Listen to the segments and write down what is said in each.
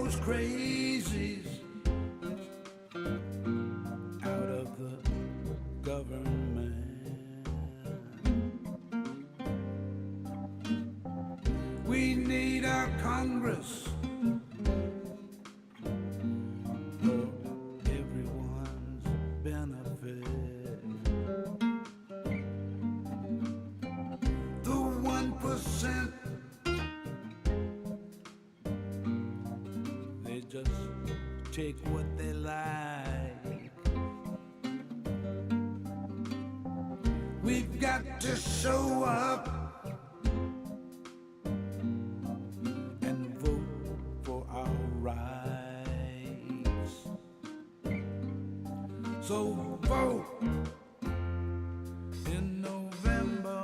those crazies out of the government. We need our Congress for everyone's benefit. The 1%, they just take what they like. We've got to show up and vote for our rights. So vote in November.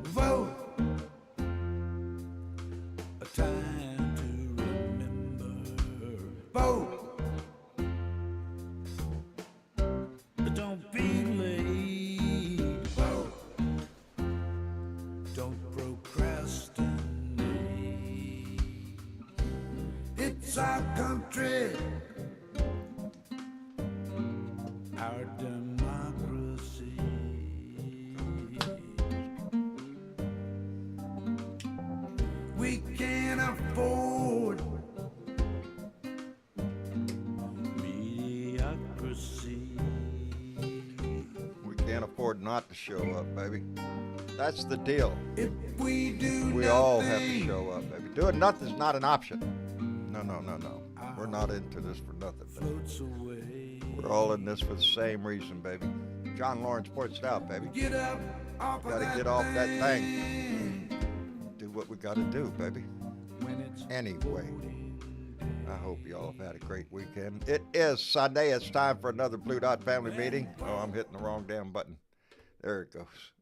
Vote, a time to remember. Vote, don't be late. Vote, don't procrastinate. It's our country, our democracy. We can't afford mediocrity. We can't afford not to show up, baby. That's the deal. If we do We all have to show up, baby. Doing nothing's not an option. No. We're not into this for nothing, baby. floats away. We're all in this for the same reason, baby. John Lawrence points it out, baby. Get up off of Gotta get off that thing. Do what we gotta do, baby. When it's Anyway, I hope y'all have had a great weekend. It is Sunday. It's time for another Blue Dot family meeting. Oh, I'm hitting the wrong damn button. There it goes.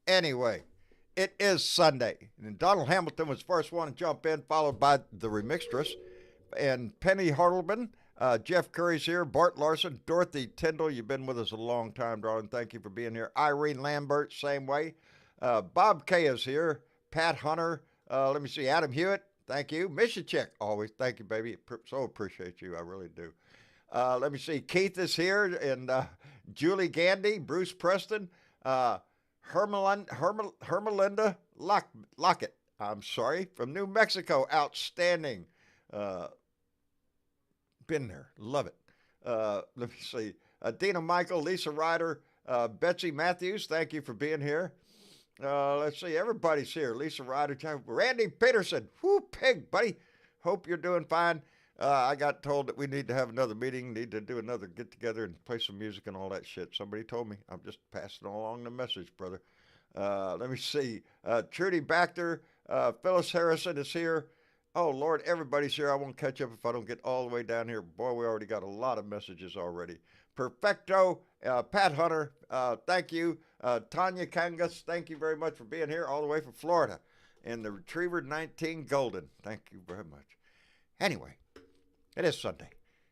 Anyway, it is Sunday. And Donald Hamilton was the first one to jump in, followed by the remixtress. And Penny Hartleman, Jeff Curry's here, Bart Larson, Dorothy Tyndall. You've been with us a long time, darling. Thank you for being here. Irene Lambert, same way. Bob Kay is here. Pat Hunter. Let me see. Adam Hewitt. Thank you. Misha always. Thank you, baby. So appreciate you. I really do. Let me see. Keith is here. And Julie Gandy, Bruce Preston, Hermelinda Lockett. I'm sorry. From New Mexico. Outstanding. Been there. Love it. Let me see. Dina Michael, Lisa Ryder, Betsy Matthews. Thank you for being here. Let's see. Everybody's here. Lisa Ryder, Randy Peterson. Whoo, pig, buddy. Hope you're doing fine. I got told that we need to have another meeting, need to do another get together and play some music and all that shit. Somebody told me. I'm just passing along the message, brother. Let me see. Trudy Bachter, Phyllis Harrison is here. Oh, Lord, everybody's here. I won't catch up if I don't get all the way down here. Boy, we already got a lot of messages already. Perfecto, Pat Hunter, thank you. Tanya Kangas, thank you very much for being here all the way from Florida. And the Retriever 19 Golden, thank you very much. Anyway, it is Sunday,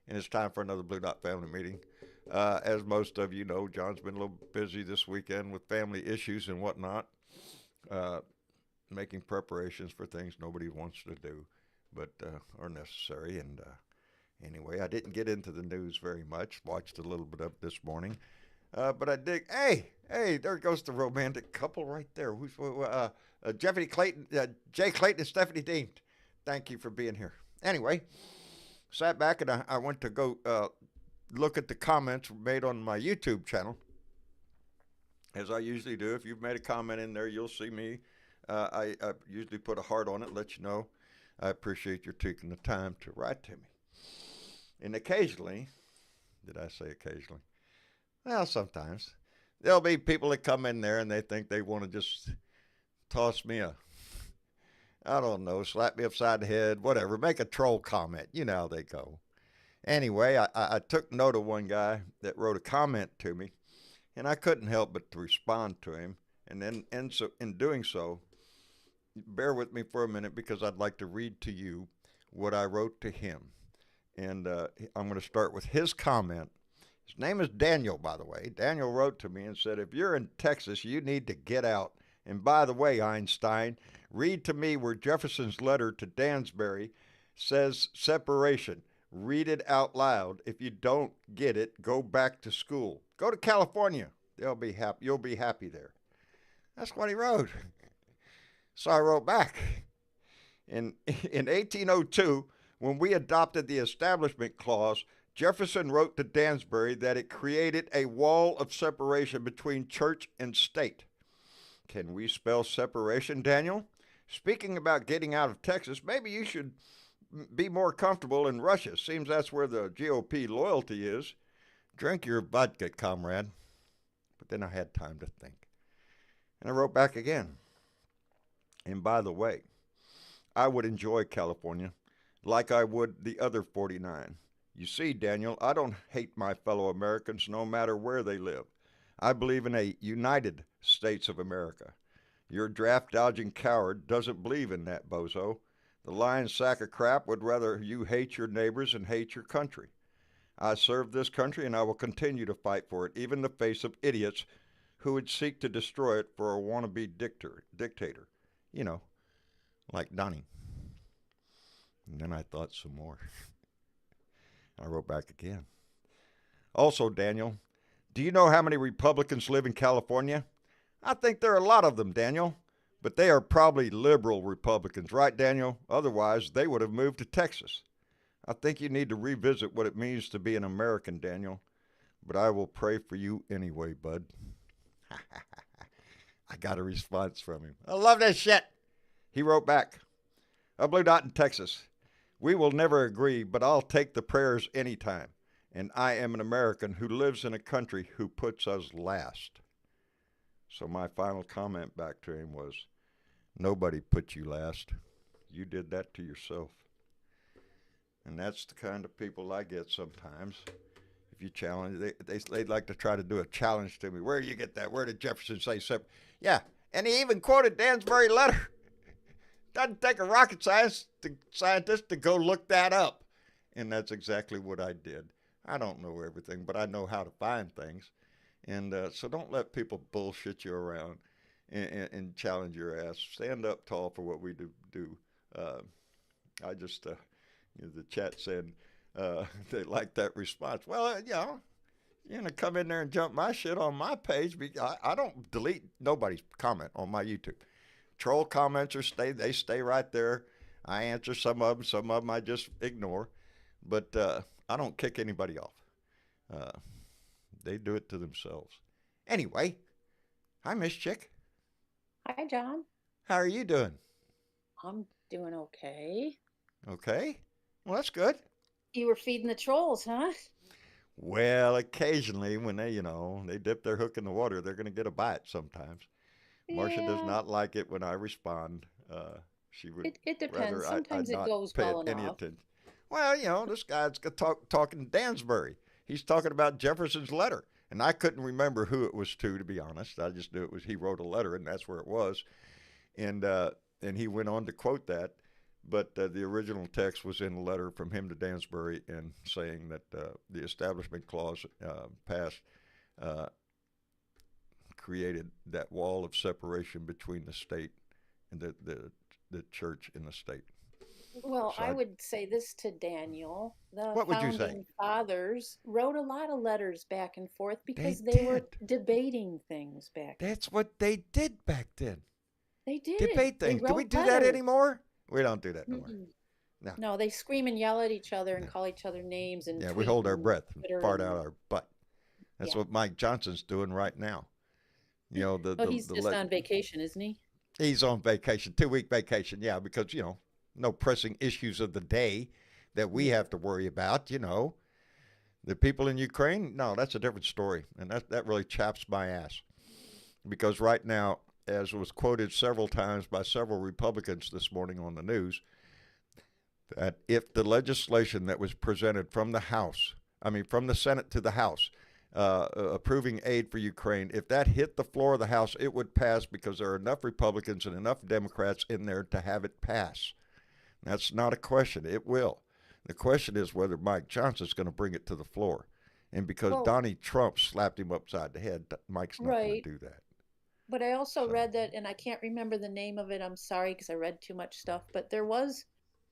and it's time for another Blue Dot family meeting. As most of you know, John's been a little busy this weekend with family issues and whatnot. Making preparations for things nobody wants to do, but are necessary. And anyway, I didn't get into the news very much. Watched a little bit of it this morning, but I did. Hey, there goes the romantic couple right there. Who's Jeffrey Clayton, Jay Clayton, and Stephanie Dean. Thank you for being here. Anyway, sat back and I went to go look at the comments made on my YouTube channel, as I usually do. If you've made a comment in there, you'll see me. I usually put a heart on it, let you know. I appreciate your taking the time to write to me. And occasionally, did I say occasionally? Well, sometimes. There'll be people that come in there and they think they want to just toss me I don't know, slap me upside the head, whatever, make a troll comment. You know how they go. Anyway, I took note of one guy that wrote a comment to me, and I couldn't help but to respond to him. And then in doing so, bear with me for a minute because I'd like to read to you what I wrote to him. And I'm going to start with his comment. His name is Daniel, by the way. Daniel wrote to me and said, if you're in Texas, you need to get out And by the way, Einstein, read to me where Jefferson's letter to Dansbury says separation. Read it out loud. If you don't get it, go back to school. Go to California. They'll be happy. You'll be happy there. That's what he wrote. So I wrote back. In 1802, when we adopted the Establishment Clause, Jefferson wrote to Dansbury that it created a wall of separation between church and state. Can we spell separation, Daniel? Speaking about getting out of Texas, maybe you should be more comfortable in Russia. Seems that's where the GOP loyalty is. Drink your vodka, comrade. But then I had time to think. And I wrote back again. And by the way, I would enjoy California like I would the other 49. You see, Daniel, I don't hate my fellow Americans no matter where they live. I believe in a United States of America. Your draft-dodging coward doesn't believe in that, bozo. The lying sack of crap would rather you hate your neighbors and hate your country. I serve this country and I will continue to fight for it, even in the face of idiots who would seek to destroy it for a wannabe dictator. You know, like Donnie. And then I thought some more. I wrote back again. Also, Daniel, do you know how many Republicans live in California? I think there are a lot of them, Daniel. But they are probably liberal Republicans, right, Daniel? Otherwise, they would have moved to Texas. I think you need to revisit what it means to be an American, Daniel. But I will pray for you anyway, bud. I got a response from him. I love that shit. He wrote back, a blue dot in Texas. We will never agree, but I'll take the prayers anytime. And I am an American who lives in a country who puts us last. So my final comment back to him was, nobody put you last. You did that to yourself. And that's the kind of people I get sometimes. If you challenge, they'd like to try to do a challenge to me. Where do you get that? Where did Jefferson say separate? Yeah, and he even quoted Dansbury's letter. Doesn't take a rocket scientist to go look that up. And that's exactly what I did. I don't know everything, but I know how to find things. And so don't let people bullshit you around and challenge your ass. Stand up tall for what we do. I just, the chat said they like that response. Well, you're going to come in there and jump my shit on my page. I don't delete nobody's comment on my YouTube. Troll comments they stay right there. I answer some of them I just ignore. But I don't kick anybody off. They do it to themselves. Anyway, hi, Miss Chick. Hi, John. How are you doing? I'm doing okay. Okay. Well, that's good. You were feeding the trolls, huh? Well, occasionally when they dip their hook in the water, they're going to get a bite sometimes. Marcia does not like it when I respond. She would It depends. rather Sometimes I it not goes pay well any enough. attention. Well, this guy's talking Dansbury. He's talking about Jefferson's letter. And I couldn't remember who it was to be honest. I just knew he wrote a letter, and that's where it was. And he went on to quote that. But the original text was in a letter from him to Dansbury and saying that the Establishment Clause passed created that wall of separation between the state and the church and the state. Well, So I would say this to Daniel. The What would you say? founding fathers wrote a lot of letters back and forth because They they were did. debating things back then. That's what they did back then. They did. Debate They things. Do we wrote do that letters. anymore? We don't do that no more. Mm-mm. No. No, they scream and yell at each other and No. call each other names and Yeah, we tweet hold our and breath and Twitter fart and- out our butt. That's Yeah. what Mike Johnson's doing right now. he's just on vacation, isn't he? He's on vacation, 2-week vacation, yeah, because, no pressing issues of the day that we have to worry about, The people in Ukraine, no, that's a different story. And that really chaps my ass. Because right now, as was quoted several times by several Republicans this morning on the news, that if the legislation that was presented from the Senate to the House, approving aid for Ukraine, if that hit the floor of the House, it would pass because there are enough Republicans and enough Democrats in there to have it pass. That's not a question. It will. The question is whether Mike Johnson's going to bring it to the floor. And because Well- Donnie Trump slapped him upside the head, Mike's not going Right. to do that. But I also So, read that, and I can't remember the name of it. I'm sorry because I read too much stuff. But there was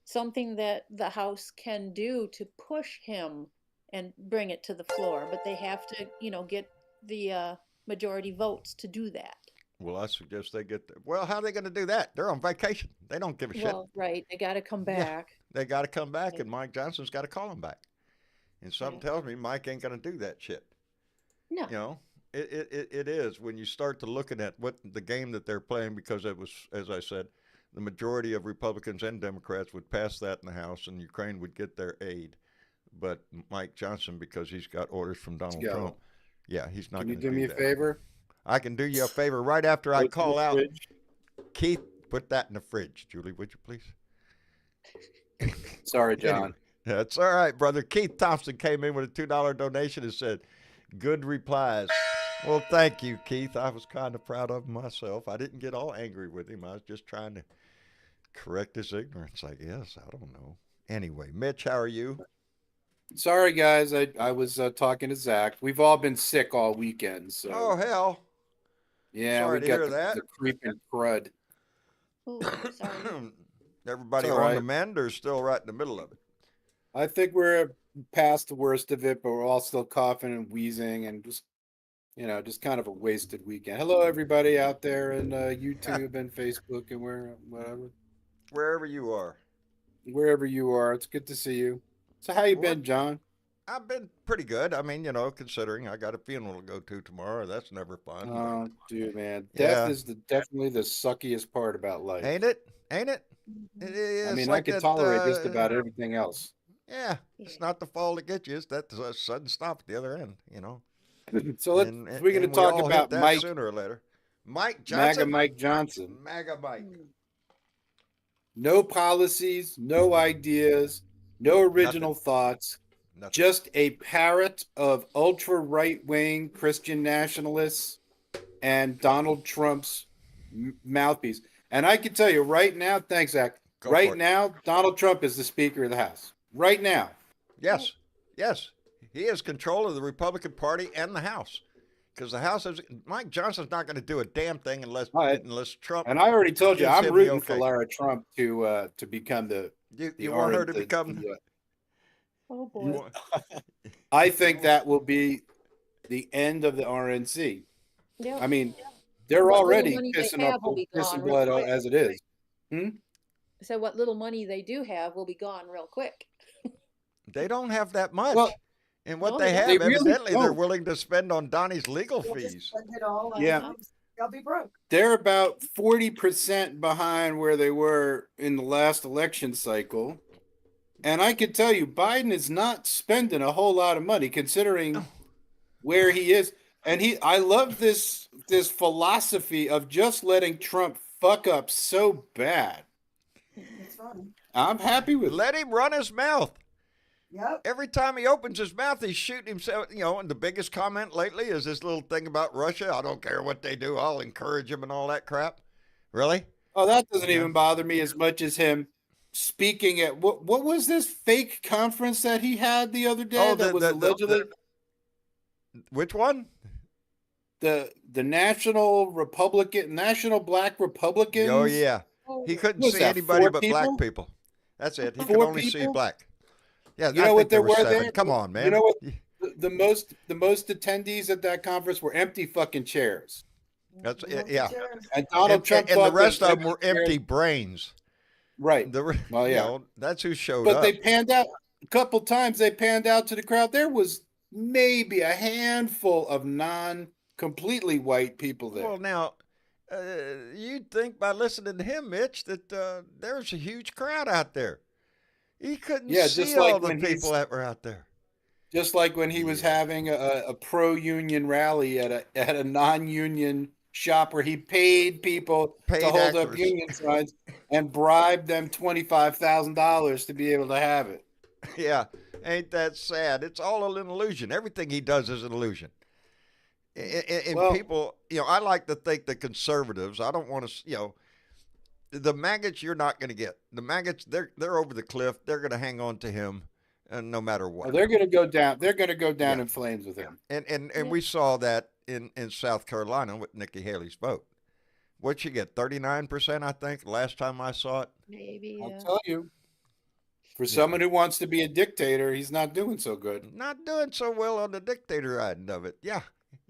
something that the House can do to push him and bring it to the floor, but they have to, get the majority votes to do that. well, I suggest they get. Well, how are they going to do that? They're on vacation. They don't give a shit. Well, right, they got to come Yeah, back. they got to come back, Right, and Mike Johnson's got to call them back. And something right. tells me Mike ain't going to do that shit. No. You know, it is when you start to looking at what the game that they're playing, because it was, as I said, the majority of Republicans and Democrats would pass that in the House, and Ukraine would get their aid. But Mike Johnson, because he's got orders from Let's Donald Trump, go. yeah, he's not Can you going to do do me a that. favor? I can do you a favor right after I Go to call the out. fridge. Keith, put that in the fridge. Julie, would you please? Sorry, John. Anyway, that's all right, brother. Keith Thompson came in with a $2 donation and said, good replies. Well, thank you, Keith. I was kind of proud of myself. I didn't get all angry with him. I was just trying to correct his ignorance, I guess. I don't know. Anyway, Mitch, how are you? Sorry, guys. I was talking to Zach. We've all been sick all weekend, so Oh, hell. yeah, sorry we to got hear that. the creeping crud. Oh, sorry. Everybody It's all on right. the mend or still right in the middle of it? I think we're past the worst of it, but we're all still coughing and wheezing and just kind of a wasted weekend. Hello, everybody out there in YouTube and Facebook and whatever, Wherever you are. wherever you are. It's good to see you. So how you What? been, John? I've been pretty good. I mean, considering I got a funeral to go to tomorrow, that's never fun. Oh, dude, man, Yeah. death is definitely the suckiest part about life. Ain't it? Ain't it? Mhm. It's I mean, I like could that, tolerate just about everything else. Yeah, it's Yeah. not the fall that gets you. It's that sudden stop at the other end, So we're going to and we talk all hit about that Mike, sooner or later. Mike MAGA Johnson? Mike Johnson. MAGA Mike. Mm. No policies, no ideas, no original thoughts, Nothing. just a parrot of ultra right wing Christian nationalists and Donald Trump's mouthpiece. And I can tell you right now, thanks, Zach. Go for it. Right now, Donald Trump is the Speaker of the House. Right now. Yes, yes. He has control of the Republican Party and the House. Because the House is, Mike Johnson's not going to do a damn thing unless Trump. And I already told you, gives I'm him the rooting okay. for Lara Trump to become the. You want her to the- become. the, Oh you boy. want- I think that will be the end of the RNC. Yeah. I mean, they're What little already money they pissing have will be gone real blood quick. as it is. So what little money they do have will be gone real quick. They don't have that much. Well, and what no, they they have, don't. They really evidently, they're don't. willing to spend on Donnie's legal They'll just fees. spend it all and Yeah. they'll be broke. They're about 40% behind where they were in the last election cycle. And I can tell you, Biden is not spending a whole lot of money considering where he is. And I love this philosophy of just letting Trump fuck up so bad. It's fun. I'm happy with it. Let him run his mouth. Yep. Every time he opens his mouth, he's shooting himself. And the biggest comment lately is this little thing about Russia. I don't care what they do. I'll encourage them and all that crap. Really? Oh, that doesn't even bother me as much as him speaking at what was this fake conference that he had the other day that was allegedly which one? the National Black Republicans. Oh, yeah. He couldn't see anybody 4 but people? black people. That's it. He could 4 only see people? black. Yeah, You I know think what there there were were 7. there? Come on, man. You know what? The most attendees at that conference were empty fucking chairs. That's yeah. And Donald Trump and the thought rest that of them were empty brains. Right. Well, yeah. That's who showed But up. they panned out a couple times. They panned out to the crowd. There was maybe a handful of non-completely white people there. Well, now, you'd think by listening to him, Mitch, that there's a huge crowd out there. He couldn't see just like all the when people that were out there. Just like when he was having a pro-union rally at a non-union shop where he paid people Paid to hold up actors. union signs and bribed them $25,000 to be able to have it. Yeah, ain't that sad? It's all an illusion. Everything he does is an illusion. And Well- people, I like to think the conservatives, I don't want to, the maggots you're not going to get. The maggots, they're over the cliff. They're going to hang on to him no matter what. Well, they're going to go down. They're going to go down Yeah. in flames with him. And Yeah. we saw that in South Carolina with Nikki Haley's vote. What'd she get? 39%, I think, last time I saw it. Maybe. I'll tell you, for someone who wants to be a dictator, he's not doing so good. Not doing so well on the dictator end of it. Yeah,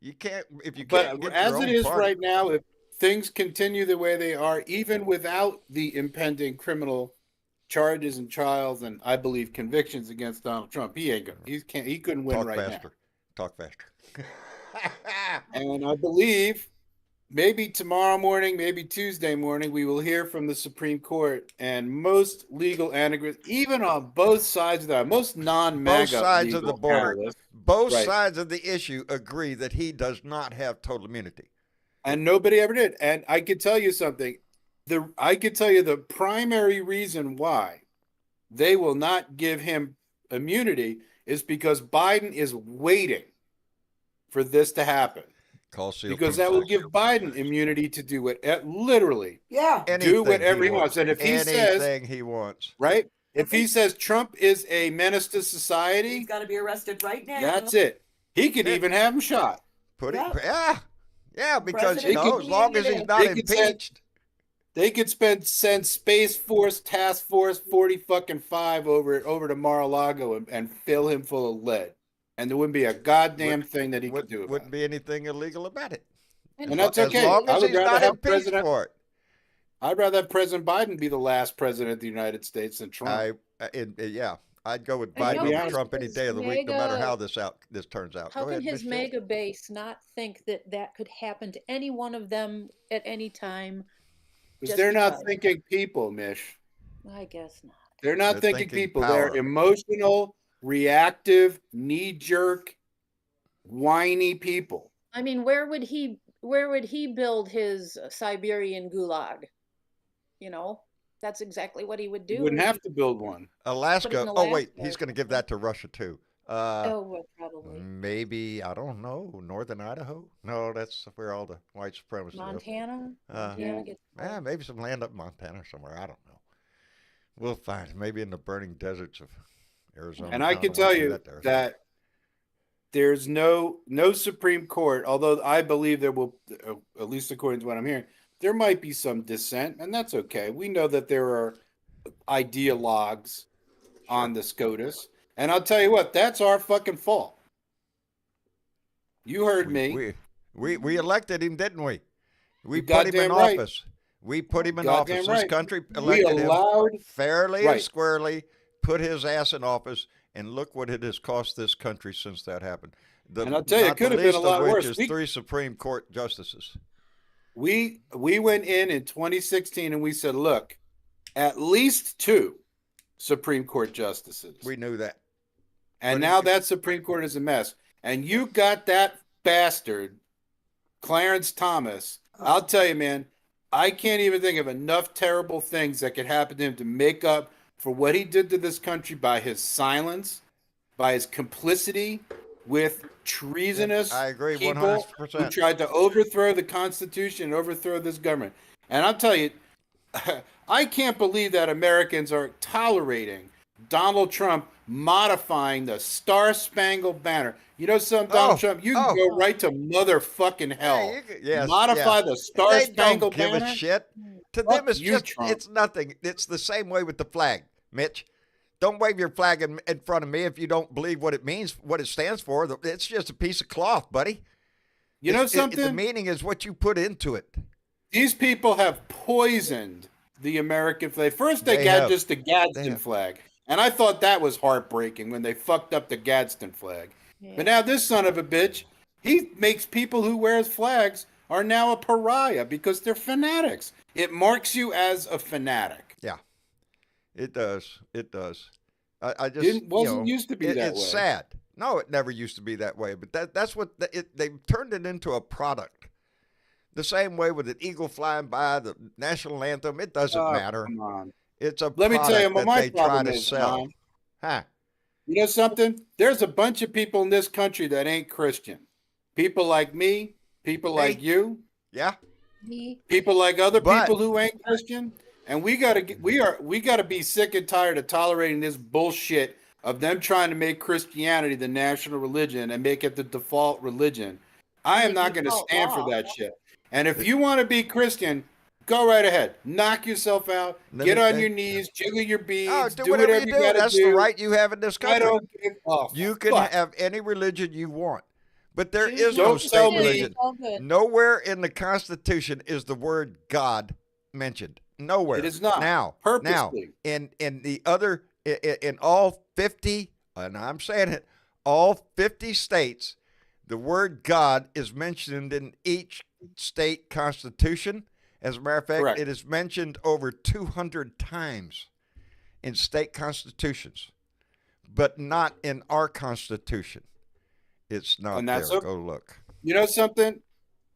you can't if you can't. But get as your it own is party. right now, if things continue the way they are, even without the impending criminal charges and trials and I believe convictions against Donald Trump, he ain't gonna. He couldn't win Talk right faster. Talk faster. now. And I believe maybe tomorrow morning, maybe Tuesday morning, we will hear from the Supreme Court and most legal analysts, even on both sides of that, most non-MAGA Both sides of the legal border, analysts, both Right. sides of the issue agree that he does not have total immunity. and nobody ever did. And I could tell you something. I could tell you the primary reason why they will not give him immunity is because Biden is waiting for this to happen. Call seal Because that will give Biden immunity to do it literally. Yeah. do whatever he wants. And if he says, anything he wants, right? If he says Trump is a menace to He's society, got to be arrested right now. that's it. He could even have him shot. put Yeah. it. Yeah, because President as could long as be he's in not They could send- impeached. They could send Space Force Task Force 40-5 over to Mar-a-Lago and fill him full of lead, and there wouldn't be a goddamn thing that he could do about Wouldn't it. be anything illegal about it. And that's As okay. long I as would he's rather not have impeached President. for it. I'd rather have President Biden be the last president of the United States than Trump. I'd go with And Biden how over can Trump any his day of the week, no matter mega- how this turns out. How Go can ahead, his Miss Jill. mega base not think that that could happen to any one of them at any time? Because just they're not because. thinking people, Mish. I guess not. They're not They're thinking thinking people. power. They're emotional, reactive, knee-jerk, whiny people. I mean, where would he build his Siberian gulag? You know, that's exactly what he would do. You wouldn't have to build one. Alaska. in Oh wait, Alaska he's or going to give that to Russia too. Oh, well, probably Maybe I don't know. Northern Idaho? No, that's where all the white supremacists live. Montana. Yeah. Gets Maybe some land up Montana somewhere. I don't know. We'll find. Maybe in the burning deserts of Arizona. And I don't can know tell how to do you there. that there's no Supreme Court, although I believe there will, at least according to what I'm hearing, there might be some dissent, and that's okay. We know that there are ideologues on the SCOTUS, and I'll tell you what, that's our fucking fault. You heard me. We elected him, didn't we? We You put him in goddamn right. office. We put him in Goddamn office. right. This country We elected allowed him fairly and Right. squarely, put his ass in office, and look what it has cost this country since that happened. And I'll tell you, it not could the have been a least of lot which worse. is 3 Supreme Court justices. we went in 2016 and we said, look, at least 2 Supreme Court justices. We knew that. And But now it- that Supreme Court is a mess. And you got that bastard, Clarence Thomas. I'll tell you, man, I can't even think of enough terrible things that could happen to him to make up for what he did to this country by his silence, by his complicity with treasonous I agree people 100%. who tried to overthrow the Constitution and overthrow this government. And I'll tell you, I can't believe that Americans are tolerating Donald Trump modifying the Star-Spangled Banner. You know something, Donald Trump? You can go right to motherfucking hell. Yeah, you could- yes, Modify yeah. the They Star-Spangled don't give Banner. a shit. To Fuck them, it's you, just, Trump. it's nothing. It's the same way with the flag, Mitch. Don't wave your flag in front of me if you don't believe what it means, what it stands for. It's just a piece of cloth, buddy. You know something? The meaning is what you put into it. These people have poisoned the American flag. First, they They got have. just the Gadsden have. flag. And I thought that was heartbreaking when they fucked up the Gadsden flag. But now this son of a bitch, he makes people who wears flags are now a pariah because they're fanatics. It marks you as a fanatic. Yeah, it does. It does. I just Wasn't used to be that it's way. sad. No, it never used to be that way. But that's what they've turned it into a product. The same way with an eagle flying by, the national anthem. It doesn't Oh, matter. Come on. It's a Let me tell you product what that my they try problem to is, sell. Ron. Huh? You know something? There's a bunch of people in this country that ain't Christian. People like me, people like you, Yeah. me. people like other But- people who ain't Christian, and we gotta be sick and tired of tolerating this bullshit of them trying to make Christianity the national religion and make it the default religion. I am the not going to default stand for law. that shit. And if you want to be Christian, go right ahead. Knock yourself out. Get on your knees. Jiggle your beads. Oh, do whatever you do. gotta That's do. the right you have in this I country. don't give a You can fuck. have any religion you want, but there Choose is your no Don't state tell own me- religion. It's all good. Nowhere in the Constitution is the word God mentioned. Nowhere. It is not. Now, Purposely. in the other, in all 50, and I'm saying it, all 50 states, the word God is mentioned in each state constitution. As a matter of fact, Correct. it is mentioned over 200 times in state constitutions, but not in our Constitution. It's not And there. that's Go look. You know something?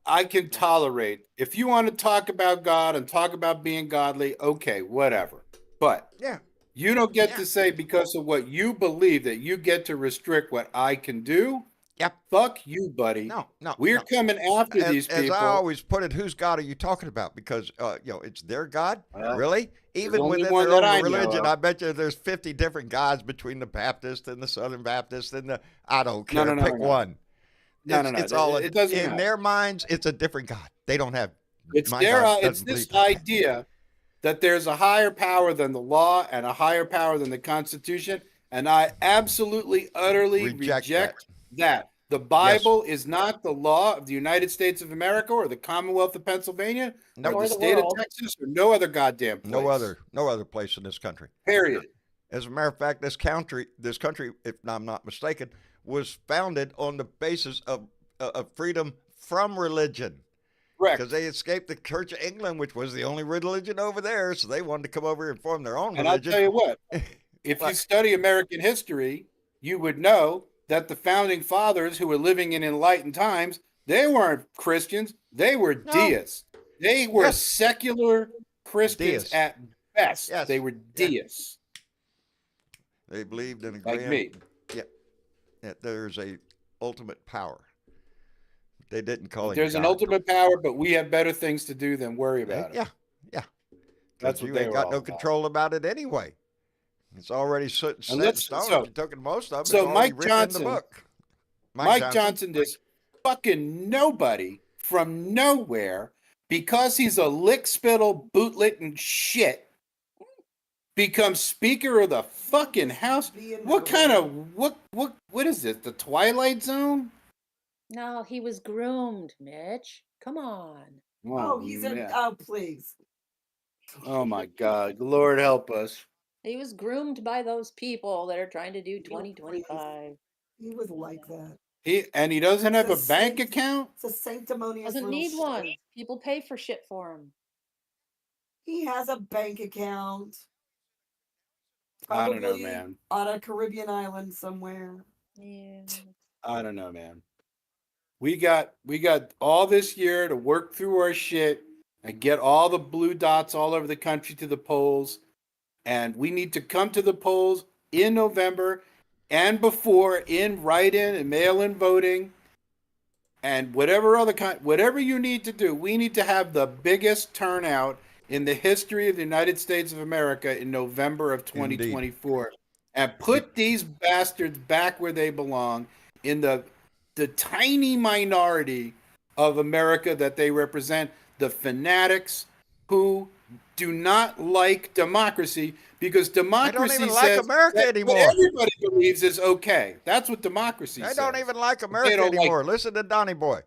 I can tolerate. If you want to talk about God and talk about being godly, okay, whatever. But Yeah. you don't get Yeah. to say because of what you believe that you get to restrict what I can do. Yep. Fuck you, buddy. No. We're no. coming after these As people. I always put it, whose God are you talking about? Because it's their God. Well, Really? Even only within one their that I own know religion, of. I bet you there's 50 different gods between the Baptist and the Southern Baptist and the I don't care. No, Pick one. No. It's all It doesn't in matter. their minds. It's a different God. They don't have. It's my their. God It's doesn't this believe that. idea that there's a higher power than the law and a higher power than the Constitution, and I absolutely, utterly reject that. The Bible is not the law of the United States of America or the Commonwealth of Pennsylvania No. or Or the the state world. of Texas or no other goddamn place. No other place in this country. Period. As a matter of fact, this country, if I'm not mistaken, was founded on the basis of freedom from religion. Correct. Because they escaped the Church of England, which was the only religion over there, so they wanted to come over here and form their own And I'll religion. tell you what, if you What? study American history, you would know that the founding fathers who were living in enlightened times, they weren't Christians, they were No. deists. They were Yes. secular Christians Deists. at best. Yes. They were deists. They believed in a Like me. that there's a ultimate power. They didn't call it. There's an God. ultimate power, but we have better things to do than worry about it. Yeah. That's You what they ain't were got all no about. control about it anyway. It's already set in let's- stone. so- If you took most of it, so it's already Mike written Johnson- in the book. Mike Johnson, this fucking nobody from nowhere, because he's a lick spittle bootlicking shit, becomes Speaker of the fucking House. What kind of what is this? The Twilight Zone? No, he was groomed, Mitch. Come on. Oh, he's in. man. Oh, please. Oh my God, Lord help us. He was groomed by those people that are trying to do 2025. He was like that. He doesn't have a The bank saint- account. It's a sanctimonious. Doesn't little need shit. one. People pay for shit for him. He has a bank account. I don't know, Probably man. On a Caribbean island somewhere. Yeah. I don't know, man. We got all this year to work through our shit and get all the blue dots all over the country to the polls. And we need to come to the polls in November and before in write-in and mail-in voting and whatever you need to do. We need to have the biggest turnout in the history of the United States of America in November of 2024 and put these bastards back where they belong in the tiny minority of America that they represent, the fanatics who do not like democracy because democracy even says like America that anymore. what everybody believes is okay. That's what democracy They says. don't even like America don't like- anymore. Listen to Donnie Boy.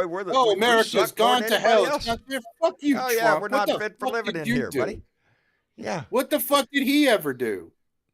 We're the Oh, we America's suck more gone than to hell. anybody It's else. not there. Fuck you, Oh Trump. yeah, we're What not the fit for fuck living did in you here, do? buddy. Yeah. What the fuck did he ever do?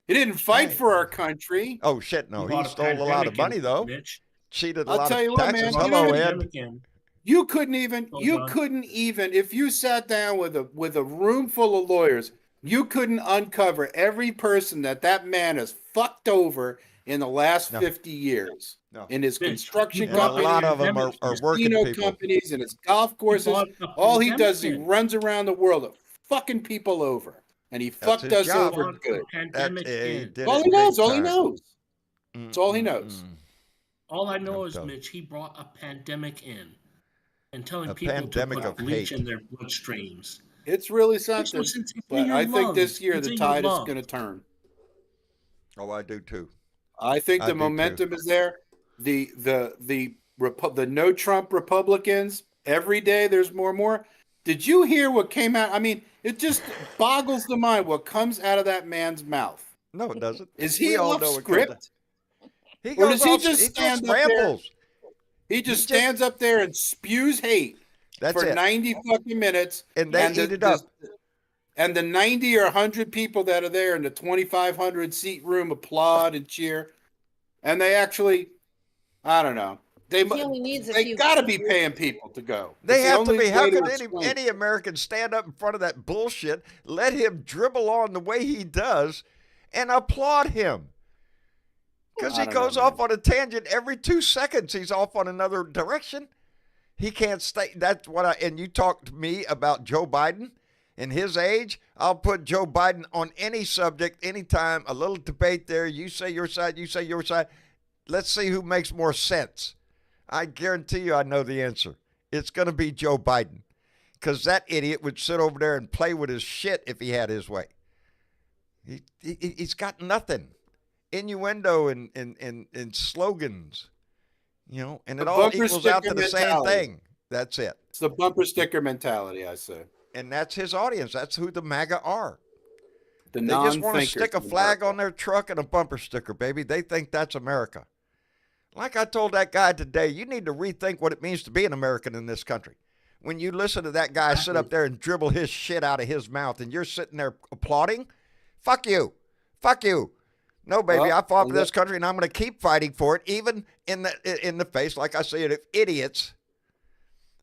He didn't fight Hey. for our country. Oh shit, no, brought he stole a lot of pandemic money in, though. Mitch. Cheated a I'll lot tell of you what, taxes. man, Brought you know Hello, what? Ed. pandemic in. You couldn't even Oh, you God. couldn't even if you sat down with a room full of lawyers, you couldn't uncover every person that man has fucked over in the last No. 50 years. No. In his Bitch, construction he And a brought companies, lot of them are pandemic. working casino people. companies, and his golf He courses. brought a All he pandemic does is he in. runs around the world fucking people over. And he fucked his us job. over Brought a good. pandemic he in. did All it he knows, big all he time. knows. That's all he knows. All I know is, telling Mitch, he brought a pandemic in and telling A people to pandemic put of bleach hate. in their bloodstreams. It's really Mitch, something. listen, it's in But your I think this lungs. year It's the in your tide is lungs. going to turn. Oh, I do too. I think I the do momentum is there. The no Trump Republicans, every day there's more and more. Did you hear what came out? I mean, it just boggles the mind what comes out of that man's mouth. No, it doesn't. Is We he all off know what comes out. script? He Or goes does he off. just He just stand up there? rambles. He just just- stands up there and spews hate That's for it. 90 fucking minutes. And they eat it up. And the 90 or 100 people that are there in the 2,500 seat room applaud and cheer. And they actually, I don't know. They only needs a they few got to be people. paying people to go. They It's the have to only be. How way to could explain. any American stand up in front of that bullshit, let him dribble on the way he does, and applaud him? Because he I don't know, goes off man. on a tangent every 2 seconds. He's off on another direction. He can't stay. That's what I. And you talk to me about Joe Biden and his age. I'll put Joe Biden on any subject, anytime. A little debate there. You say your side. You say your side. Let's see who makes more sense. I guarantee you I know the answer. It's going to be Joe Biden. Because that idiot would sit over there and play with his shit if he had his way. He's got nothing. Innuendo and slogans. You know, and it The all bumper equals out to sticker the same mentality. thing. That's it. It's the bumper sticker mentality, I say. And that's his audience. That's who the MAGA are. The They just want to non-thinkers stick a in flag America. on their truck and a bumper sticker, baby. They think that's America. Like I told that guy today, you need to rethink what it means to be an American in this country. When you listen to that guy sit up there and dribble his shit out of his mouth and you're sitting there applauding, fuck you. Fuck you. No, baby, Well, I fought for this country and I'm going to keep fighting for it, even in the face, like I said, of idiots,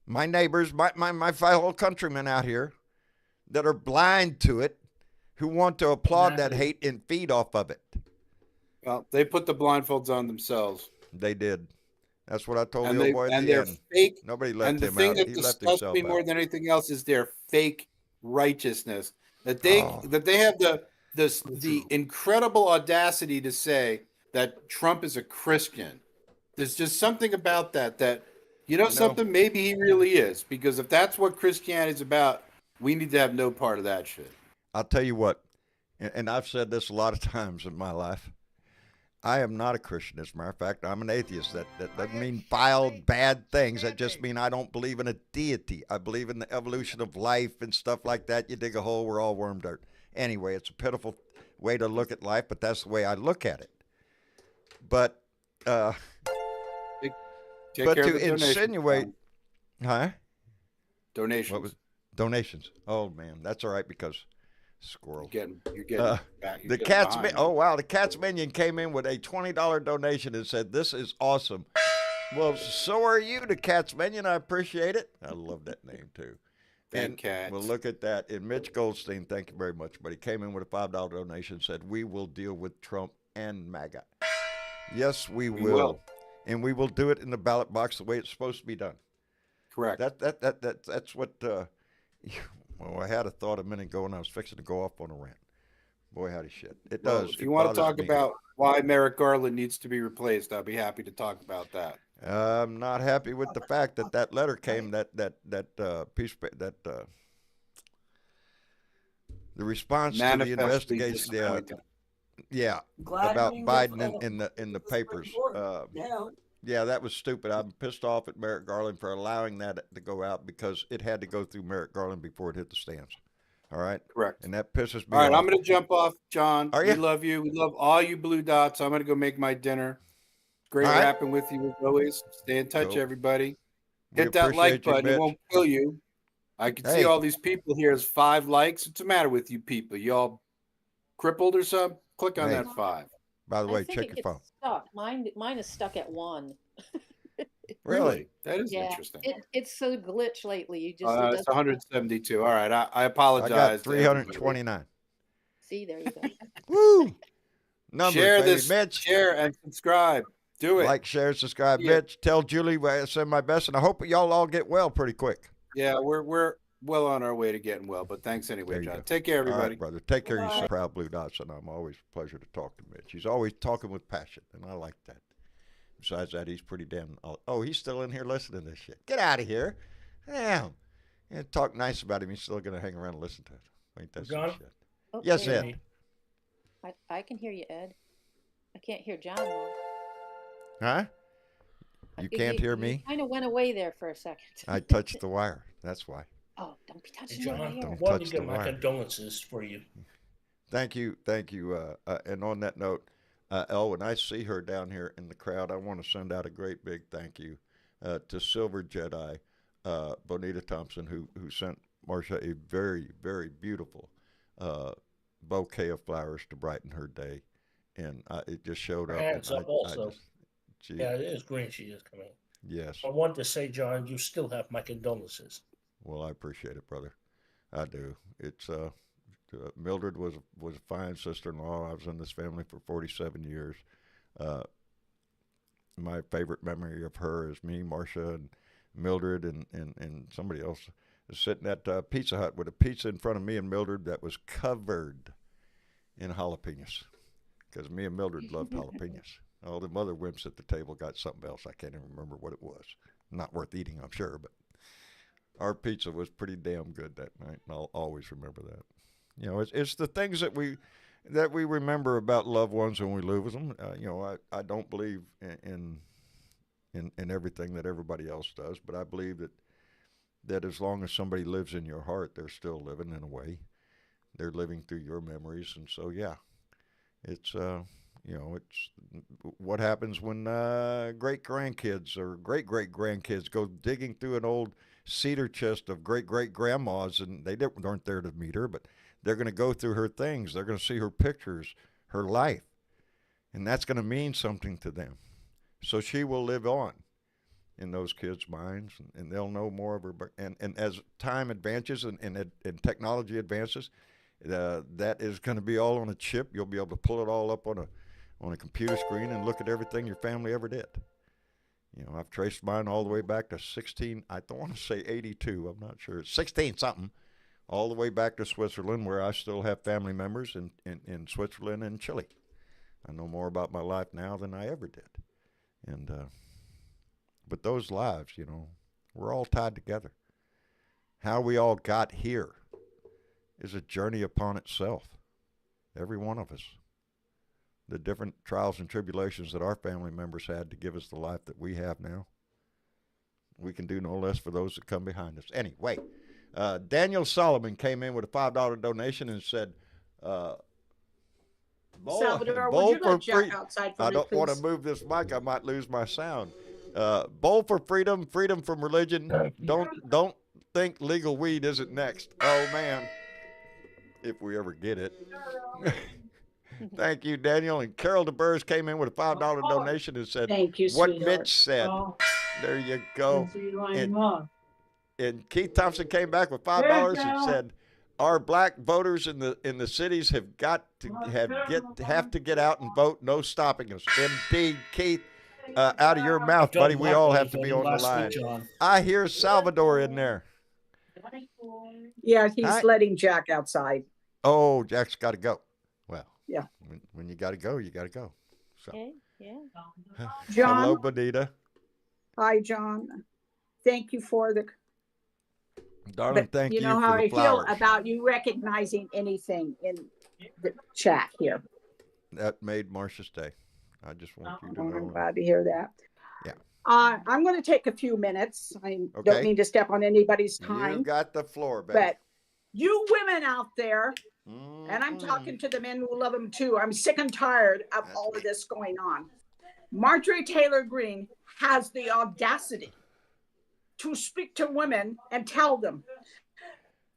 my neighbors, my fellow countrymen out here that are blind to it, who want to applaud that hate and feed off of it. Well, they put the blindfolds on themselves. They did. That's what I told And the old boy at the they're end. fake. Nobody left And the him thing out. that He left disgusts himself me more out. than anything else is their fake righteousness. That they have the incredible audacity to say that Trump is a Christian. There's just something about that something, maybe he really is, because if that's what Christianity is about, we need to have no part of that shit. I'll tell you what, and I've said this a lot of times in my life. I am not a Christian. As a matter of fact, I'm an atheist. That doesn't mean vile, bad things. That just means I don't believe in a deity. I believe in the evolution of life and stuff like that. You dig a hole, we're all worm dirt. Anyway, it's a pitiful way to look at life, but that's the way I look at it. But Take care of to the donations, insinuate, Tom. huh? Donations. What was donations? Oh man, that's all right because squirrel. You're getting back. You're The getting Cats behind. Oh wow, the Cats Minion came in with a $20 donation and said, "This is awesome." Well, so are you, the Cats Minion. I appreciate it. I love that name too. Ben Cats. Well, look at that. And Mitch Goldstein, thank you very much. But he came in with a $5 donation and said, "We will deal with Trump and MAGA." Yes, we will. And we will do it in the ballot box the way it's supposed to be done. Correct. That's what. Well, I had a thought a minute ago, and I was fixing to go off on a rant. Boy, howdy shit! It Well, does. if you want to talk about why Merrick Garland needs to be replaced, I'll be happy to talk about that. I'm not happy with the fact that letter came. The response to the Manifestly investigation. disappointing. Yeah, Glad about we Biden were- in the papers. Yeah. Yeah, that was stupid. I'm pissed off at Merrick Garland for allowing that to go out because it had to go through Merrick Garland before it hit the stands. All right? Correct. And that pisses me All right, off. I'm going to jump off, John. Are We ya? love you. We love all you blue dots. I'm going to go make my dinner. Great All right. rapping with you as always. Stay in touch, Cool. everybody. We Hit that like appreciate you, button. It Mitch. won't kill you. I can see Hey. all these people here as 5 likes. What's the matter with you people? Y'all crippled or something? Click on Hey. that 5. By the I way, think check it your gets phone. stuck. Mine is stuck at 1. Really? That is Yeah, interesting. it's so glitch lately. You just it It's doesn't- 172. All right. I I apologize. got to everybody. 329. see there you go. Woo! Numbers, Share baby. this, Mitch. share and subscribe. Do it. Like, share, subscribe. Yeah. Mitch, tell Julie I send my best, and I hope y'all all get well pretty quick. Yeah, we're well on our way to getting well, but thanks anyway, There you John. go. Take care, All everybody. right, brother. Take care of Bye. yourself. Proud Blue Dots, and I'm always a pleasure to talk to Mitch. He's always talking with passion, and I like that. Besides that, he's pretty damn. Oh, he's still in here listening to this shit. Get out of here. Damn. Yeah, talk nice about him. He's still going to hang around and listen to it. Ain't that some Gone? shit? Oh, Yes, there Ed. you go. I can hear you, Ed. can't hear John though. Huh? You can't hear You me? kind of went away there for a second. I touched the wire. That's why. Oh, don't be Hey, touching John, my I hair. Don't wanted touch to get the my wire. condolences for you. Thank you. And on that note, Elle, when I see her down here in the crowd, I want to send out a great big thank you to Silver Jedi, Bonita Thompson, who sent Marcia a very, very beautiful bouquet of flowers to brighten her day. And it just showed Her up. hands And up also. Gee, Yeah, it is green she is coming. yes. I want to say, John, you still have my condolences. Well, I appreciate it, brother. I do. It's Mildred was a fine sister-in-law. I was in this family for 47 years. My favorite memory of her is me, Marcia, and Mildred, and somebody else sitting at Pizza Hut with a pizza in front of me and Mildred that was covered in jalapenos, because me and Mildred loved jalapenos. All the other wimps at the table got something else. I can't even remember what it was. Not worth eating, I'm sure, but our pizza was pretty damn good that night, and I'll always remember that. You know, it's the things that we remember about loved ones when we lose them. You know, I don't believe in everything that everybody else does, but I believe that as long as somebody lives in your heart, they're still living in a way. They're living through your memories, and so yeah, it's you know, it's what happens when great grandkids or great grandkids go digging through an old cedar chest of great grandmas, and they weren't there to meet her, but they're going to go through her things. They're going to see her pictures, her life, and that's going to mean something to them. So she will live on in those kids' minds, and they'll know more of her. And as time advances and technology advances, that is going to be all on a chip. You'll be able to pull it all up on a computer screen and look at everything your family ever did. You know, I've traced mine all the way back to 16. I don't want to say 82. I'm not sure. It's 16 something. All the way back to Switzerland, where I still have family members in Switzerland and Chile. I know more about my life now than I ever did. And but those lives, you know, we're all tied together. How we all got here is a journey upon itself. Every one of us. The different trials and tribulations that our family members had to give us the life that we have now. We can do no less for those that come behind us. Anyway, Daniel Solomon came in with a $5 donation and said, Salvador, bowl would you for let Jack free. outside for I me, don't want to please? move this mic. I might lose my sound. Bowl for freedom, freedom from religion. Don't think legal weed isn't next. Oh, man, if we ever get it. Thank you, Daniel. And Carol DeBurs came in with a $5 donation and said, Thank you, what sweetheart. Mitch said. There you go. And Keith Thompson came back with $5 and said, our black voters in the cities have got to have to get out and vote. No stopping us. Indeed, Keith, out of your mouth, buddy. We all have to be on the line. I hear Salvador in there. Yeah, he's letting Jack outside. Oh, Jack's got to go. Well, yeah. When you got to go, you got to go. So. Okay, yeah. John. Hello, Bonita. Hi, John. Thank you for the. Darling, thank you. You know how for the I flowers. feel about you recognizing anything in the chat here. That made Marcia's day. I just want you to know. I'm glad to hear that. Yeah. I'm going to take a few minutes. I don't mean to step on anybody's time. You got the floor, baby. But you women out there, and I'm talking to the men who love them too. I'm sick and tired of all of this going on. Marjorie Taylor Greene has the audacity to speak to women and tell them,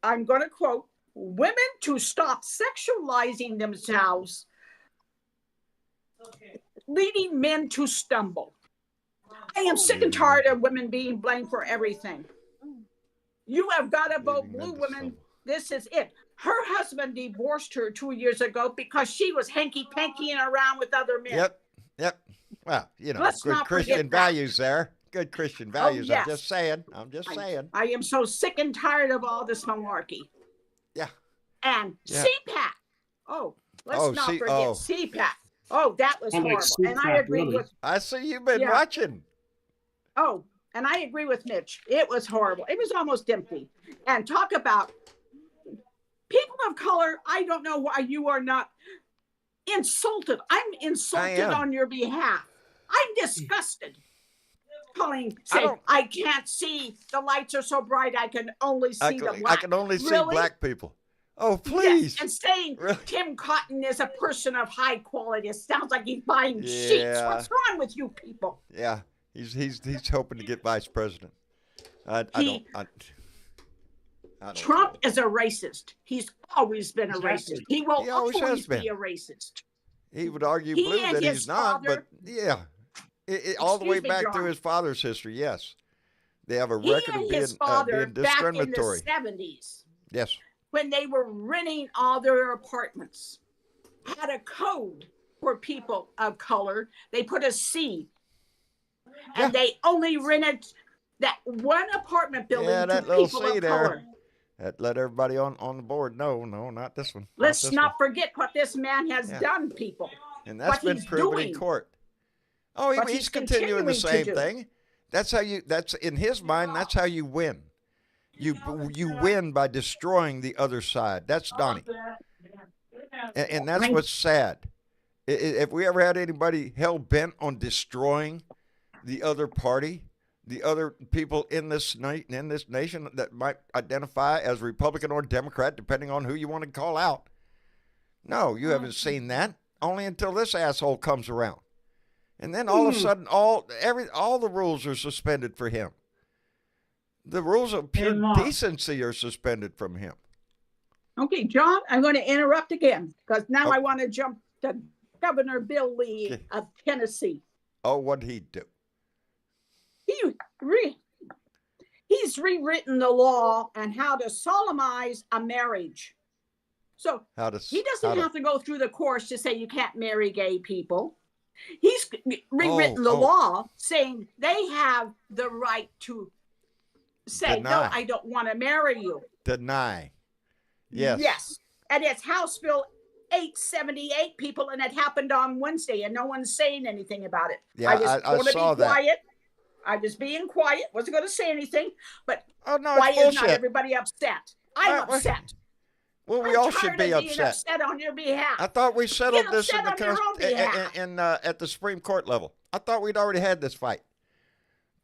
I'm going to quote, women to stop sexualizing themselves, leading men to stumble. I am sick and tired of women being blamed for everything. You have got to vote blue, women. This is it. Her husband divorced her 2 years ago because she was hanky-pankying around with other men. Yep. Well, you know, Let's good Christian values there. Good Christian values. Yes. I'm just saying. I am so sick and tired of all this malarkey. Yeah. And CPAC. Oh, let's not forget CPAC. Oh, that was horrible. And I agree with. I see you've been watching. Oh, and I agree with Mitch. It was horrible. It was almost empty. And talk about people of color. I don't know why you are not insulted. I'm insulted am. on your behalf. I'm disgusted. Saying, I can't see. The lights are so bright, I can only see the black. I can only see Really? black people. Oh, please. Yes, and saying Really? Tim Cotton is a person of high quality. It sounds like he's buying sheets. What's wrong with you people? Yeah, he's hoping to get vice president. I don't Trump know. is a racist. He's always been a racist. He will always has always been. be a racist. He would argue He blue and that his he's not, father- but yeah. All the way Excuse me, back to John. his father's history, yes. They have a He record and of his being father back in the discriminatory. 70s, Yes. when they were renting all their apartments, had a code for people of color. They put a C, and they only rented that one apartment building Yeah, to that little people C of there. color. That let everybody on the board know. No, not this one. Let's this not one. forget what this man has done, people. And that's what been he's proven doing. in court. Oh, What he's he's continuing the continuing same to do. thing. That's in his mind, that's how you win. You win by destroying the other side. That's Donnie. And that's what's sad. If we ever had anybody hell bent on destroying the other party, the other people in this nation that might identify as Republican or Democrat, depending on who you want to call out. No, you haven't seen that. Only until this asshole comes around. And then all of a sudden, all the rules are suspended for him. The rules of pure decency are suspended from him. Okay, John, I'm going to interrupt again because now I want to jump to Governor Bill Lee of Tennessee. Oh, what'd he do? He's rewritten the law and how to solemnize a marriage. So he doesn't have to go through the course to say you can't marry gay people. He's rewritten the law saying they have the right to say, Deny. no, I don't want to marry you. Deny. Yes. Yes. And it's House Bill 878, people, and it happened on Wednesday, and no one's saying anything about it. Yeah, I saw that. Quiet. I was being quiet, wasn't going to say anything, but why it's is not bullshit. everybody upset? I'm upset. Well, we I'm all should tired be of being upset. upset on your behalf. I thought we settled Get this in upset on your own behalf. at the Supreme Court level. I thought we'd already had this fight.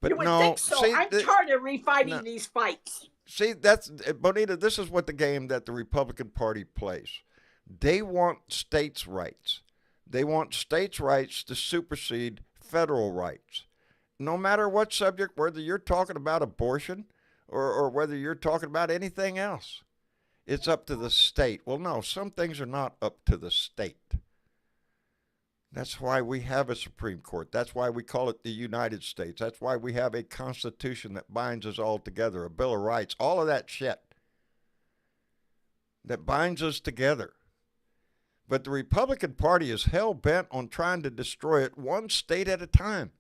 But You would no, think so. see, I'm tired of refighting these fights. See, that's Bonita. This is what the game that the Republican Party plays. They want states' rights. They want states' rights to supersede federal rights. No matter what subject, whether you're talking about abortion or whether you're talking about anything else, it's up to the state. Well, no, some things are not up to the state. That's why we have a Supreme Court. That's why we call it the United States. That's why we have a Constitution that binds us all together, a Bill of Rights, all of that shit that binds us together. But the Republican Party is hell-bent on trying to destroy it one state at a time.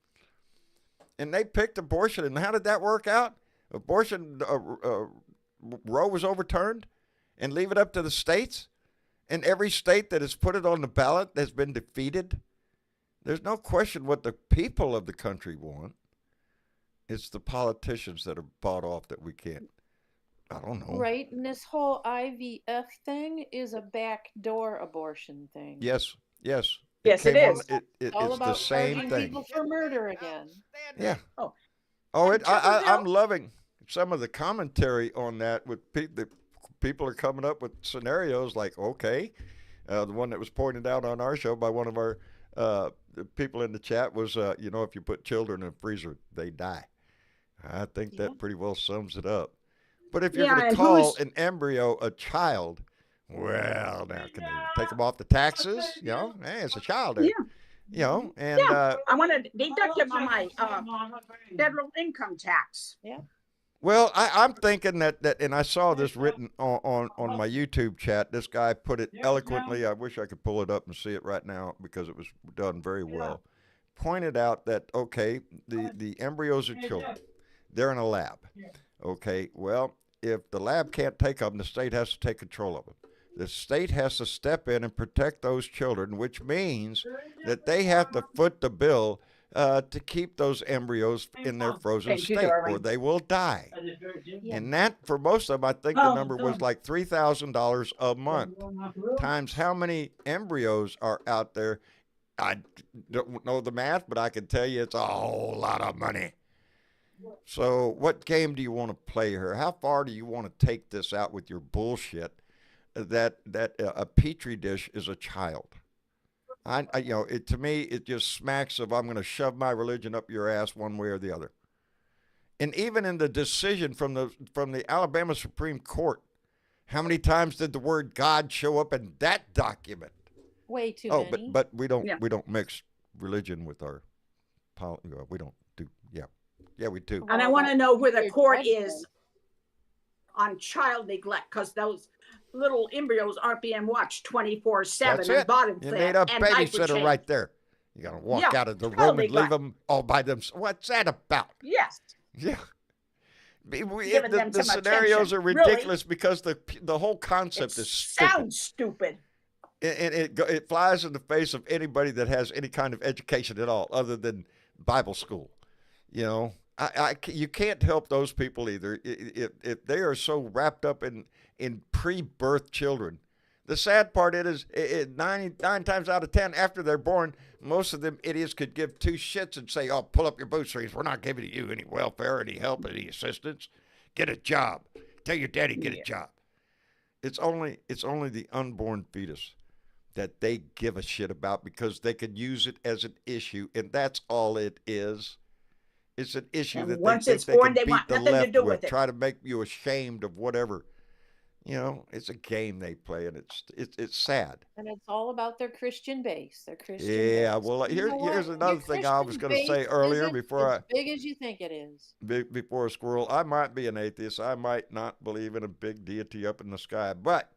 And they picked abortion, and how did that work out? Abortion, Roe was overturned, and leave it up to the states? And every state that has put it on the ballot has been defeated? There's no question what the people of the country want. It's the politicians that are bought off that we can't. I don't know. Right, and this whole IVF thing is a backdoor abortion thing. Yes. Yes, it is. It's all the about same charging thing. people for murder again. Yeah. Oh. I'm loving some of the commentary on that. With people are coming up with scenarios like, okay, the one that was pointed out on our show by one of our people in the chat was, if you put children in a freezer, they die. I think that pretty well sums it up. But if you're going to call an embryo a child, well, now can they take them off the taxes? Hey, it's a child. Yeah. And I want to deduct them on my federal income tax. Yeah. Well, I'm thinking that, and I saw this written on my YouTube chat. This guy put it eloquently. I wish I could pull it up and see it right now because it was done very well. Pointed out that, okay, the embryos are children. They're in a lab. Okay, well, if the lab can't take them, the state has to take control of them. The state has to step in and protect those children, which means that they have to foot the bill to keep those embryos in their frozen Thank you, state, or darling. they will die. Yeah. And that, for most of them, I think the number was like $3,000 a month, times how many embryos are out there. I don't know the math, but I can tell you it's a whole lot of money. So what game do you want to play here? How far do you want to take this out with your bullshit that a petri dish is a child? To me, it just smacks of, I'm going to shove my religion up your ass one way or the other. And even in the decision from the Alabama Supreme Court, how many times did the word God show up in that document? Way too Oh, many. but we don't Yeah. we don't mix religion with our we don't do yeah we do. And I Well, want to that's know where the weird court judgment. is on child neglect, because those little embryos aren't being watched 24/7 That's and it. bottom You fed need a and diaper babysitter changed. right there. You gotta walk Yeah, out of the child room and leave neglect. them all by themselves. What's that about? Yes. Yeah. Giving them The some scenarios attention. are Really? ridiculous because the whole It concept is stupid. sounds stupid. And it flies in the face of anybody that has any kind of education at all, other than Bible school. You know, you can't help those people either. If they are so wrapped up in pre-birth children. The sad part is 99 times out of 10 after they're born, most of them idiots could give two shits and say, "Oh, pull up your bootstrings. We're not giving you any welfare, any help, any assistance. Get a job. Tell your daddy get a job." It's only the unborn fetus that they give a shit about because they could use it as an issue, and that's all it is. It's an issue And that once they it's think born, they they can want beat the nothing to left do with, with it. try to make you ashamed of whatever. You know, it's a game they play, and it's sad. And it's all about their Christian base. Their Christian Yeah, base. well, You know here's what? another Your thing I was Christian going to say base earlier isn't before as big as you think it is. before a squirrel. I might be an atheist. I might not believe in a big deity up in the sky, but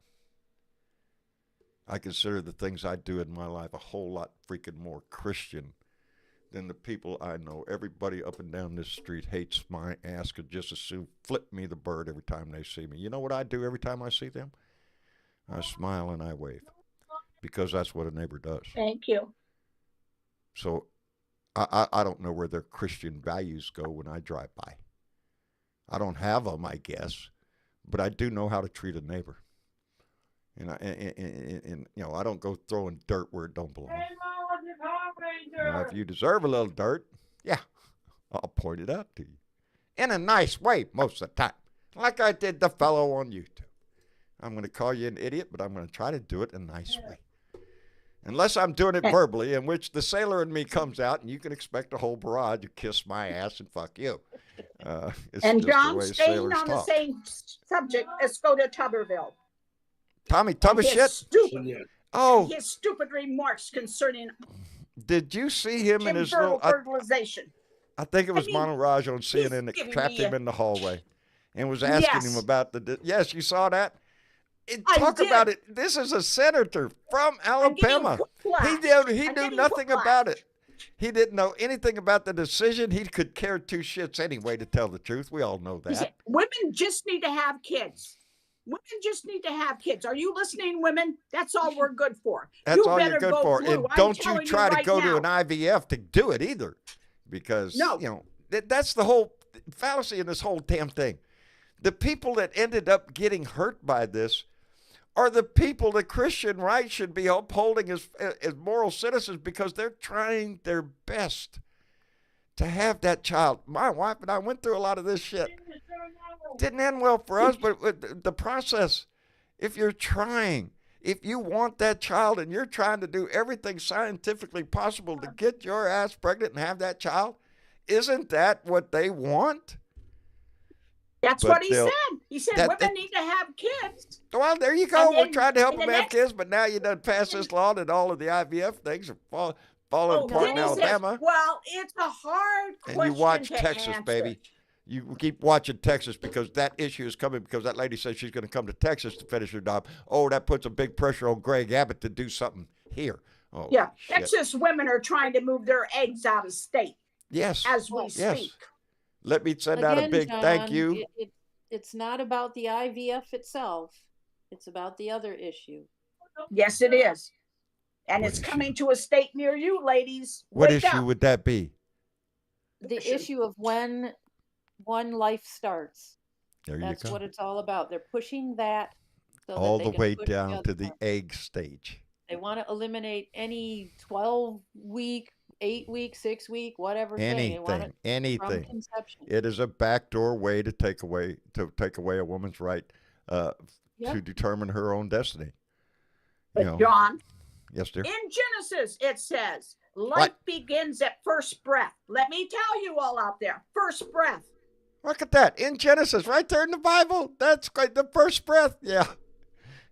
I consider the things I do in my life a whole lot freaking more Christian than the people I know. Everybody up and down this street hates my ass, could just as soon flip me the bird every time they see me. You know what I do every time I see them? I smile and I wave, because that's what a neighbor does. Thank you. So I don't know where their Christian values go when I drive by. I don't have them, I guess, but I do know how to treat a neighbor. And you know, I don't go throwing dirt where it don't belong. Now, if you deserve a little dirt, yeah, I'll point it out to you. In a nice way most of the time. Like I did the fellow on YouTube. I'm going to call you an idiot, but I'm going to try to do it in a nice way. Unless I'm doing it verbally, in which the sailor in me comes out, and you can expect a whole barrage to kiss my ass and fuck you. It's And just the John, way staying sailors on the talk. same subject, let's go to Tuberville. Tommy Tub of His shit? Stupid, Oh, his stupid remarks concerning did you see him in his little... fertilization. I think it was mean, Manu Raj on CNN that giving trapped me him a- in the hallway and was asking him Yes. about yes, you saw that? I Talk did. about it. This is a senator from I'm getting Alabama. He whiplash. knew nothing about it. He didn't know anything about the decision. He could care two shits anyway, to tell the truth. We all know He said, that. women just need to have kids. Women just need to have kids. Are you listening, women? That's all we're good for. That's You all you're better good vote for. blue. And I'm don't you telling try to right go to an now. IVF to do it either. Because, No. you know, that's the whole fallacy in this whole damn thing. The people that ended up getting hurt by this are the people the Christian right should be upholding as moral citizens, because they're trying their best to have that child. My wife and I went through a lot of this shit. Didn't end well for us, but the process, if you're trying, if you want that child and you're trying to do everything scientifically possible to get your ass pregnant and have that child, isn't that what they want? That's But what he they'll- said. He said that- women need to have kids. Well, there you go. And We're then trying to help in them the have next- kids, but now you done pass this law and all of the IVF things are falling apart then in he says, Alabama. well, it's a hard question And you watch to Texas, answer. baby. You keep watching Texas, because that issue is coming, because that lady says she's going to come to Texas to finish her job. Oh, that puts a big pressure on Greg Abbott to do something here. Oh, Yeah, shit. Texas women are trying to move their eggs out of state Yes. as we Yes. speak. Let me send out a Again, big thank John, you. It's not about the IVF itself. It's about the other issue. Yes, it is. And What it's issue? coming to a state near you, ladies. What Wake issue up. would that be? the issue of when one life starts. There That's you go. what it's all about. They're pushing that so All that the they can way push down other to the part. egg stage. They want to eliminate any 12-week, 8-week, 6-week, whatever thing. They want it from Anything. conception. It is a backdoor way to take away a woman's right to Yep. determine her own destiny. But John, Yes, dear. in Genesis, it says, life begins at first breath. Let me tell you all out there, first breath. Look at that. In Genesis, right there in the Bible. That's quite the first breath. Yeah.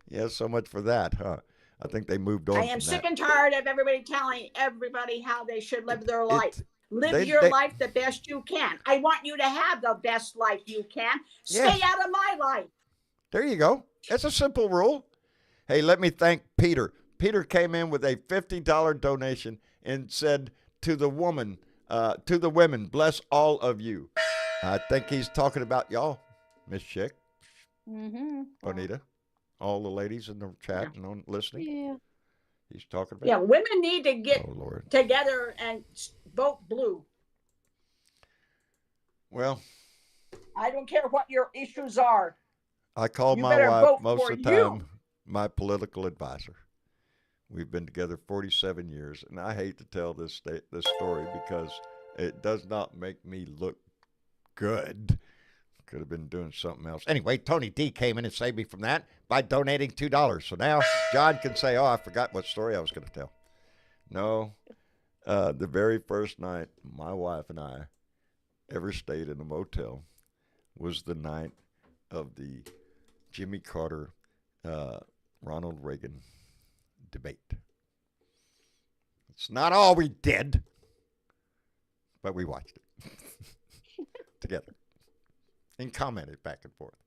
Yeah, so much for that, huh? I think they moved on. I am sick and tired of everybody telling everybody how they should live their life. Live they- your they- life the best you can. I want you to have the best life you can. Stay Yes. out of my life. There you go. That's a simple rule. Hey, let me thank Peter. Peter came in with a $50 donation and said to the women, bless all of you. I think he's talking about y'all, Miss Chick, Bonita, all the ladies in the chat and on listening. Yeah. He's talking about. Yeah, women need to get Oh, Lord. together and vote blue. Well, I don't care what your issues are. I call You my better wife vote most for of the you. time my political advisor. We've been together 47 years, and I hate to tell this story because it does not make me look good. Could have been doing something else. Anyway, Tony D came in and saved me from that by donating $2. So now John can say, oh, I forgot what story I was going to tell. No, the very first night my wife and I ever stayed in a motel was the night of the Jimmy Carter, Ronald Reagan debate. It's not all we did, but we watched it together and commented back and forth.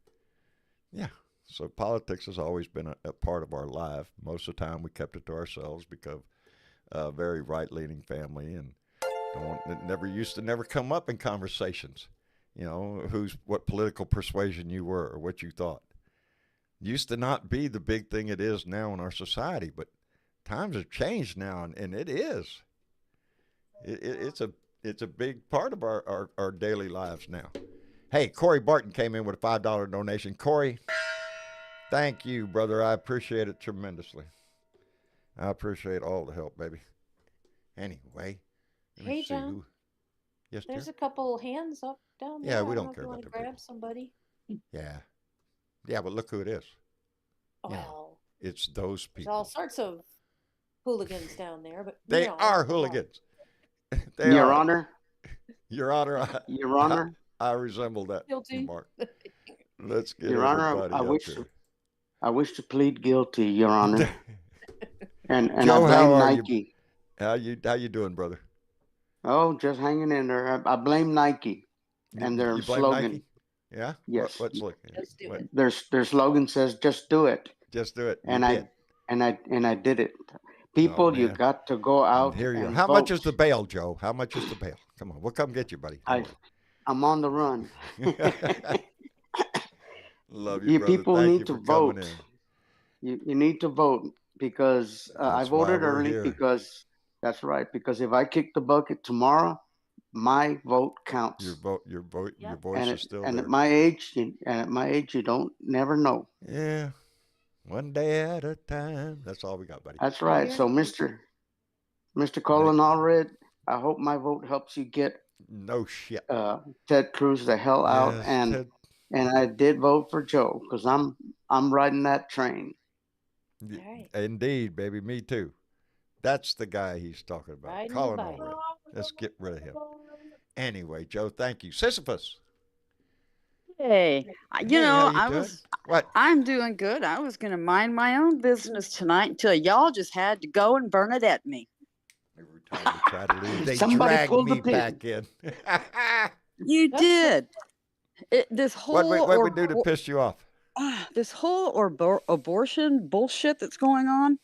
Yeah, so politics has always been a part of our life. Most of the time we kept it to ourselves because a very right-leaning family and it used to never come up in conversations. You know, what political persuasion you were or what you thought. Used to not be the big thing it is now in our society, but times have changed now, and it is. It's a big part of our daily lives now. Hey, Corey Barton came in with a $5 donation. Corey, thank you, brother. I appreciate it tremendously. I appreciate all the help, baby. Anyway, let me Hey, see John. who. Yes, There's dear? a couple hands up down there. Yeah, we I don't know if care you about want to them grab people. somebody. Yeah, but look who it is. Well, It's those there's all people. sorts of hooligans down there, but They you know, are they are. hooligans. They Your are. Honor, Your Honor, Your Honor, I resemble that Guilty. remark. Let's get Your Honor, everybody up here. I wish to plead guilty, Your Honor, and Joe, I how blame are you? Nike. How you doing, brother? Oh, just hanging in there. I blame Nike and their You blame slogan. Nike? Yeah. Yes. What's look? Just do it. Their slogan says, "Just do it," Just do it. You and did. I did it. People, you man. got to go out Here you and are. How vote. much is the bail, Joe? How much is the bail? Come on, we'll come get you, buddy. I'm on the run. Love you, You brother. people Thank need you to for coming vote. in. You need to vote because I That's why voted we're early here. because that's right. Because if I kick the bucket tomorrow, my vote counts. Your voice and is still and there. at my age, you don't never know. Yeah. One day at a time. That's all we got, buddy. That's right. You're So, in Mr. Colin Allred, I hope my vote helps you get No shit. Ted Cruz the hell out. Yes, And Ted. I did vote for Joe because I'm riding that train. All right. Indeed, baby. Me too. That's the guy he's talking about. Riding the Colin bike. Allred. Let's get rid of him. Anyway, Joe, thank you. Sisyphus. Hey, Hey, how you doing? What? I'm doing good. I was going to mind my own business tonight until y'all just had to go and burn it at me. Every time we try to leave, they Somebody drag pulled the me pin. back in. You did. This whole what we do to piss you off? this whole abortion bullshit that's going on,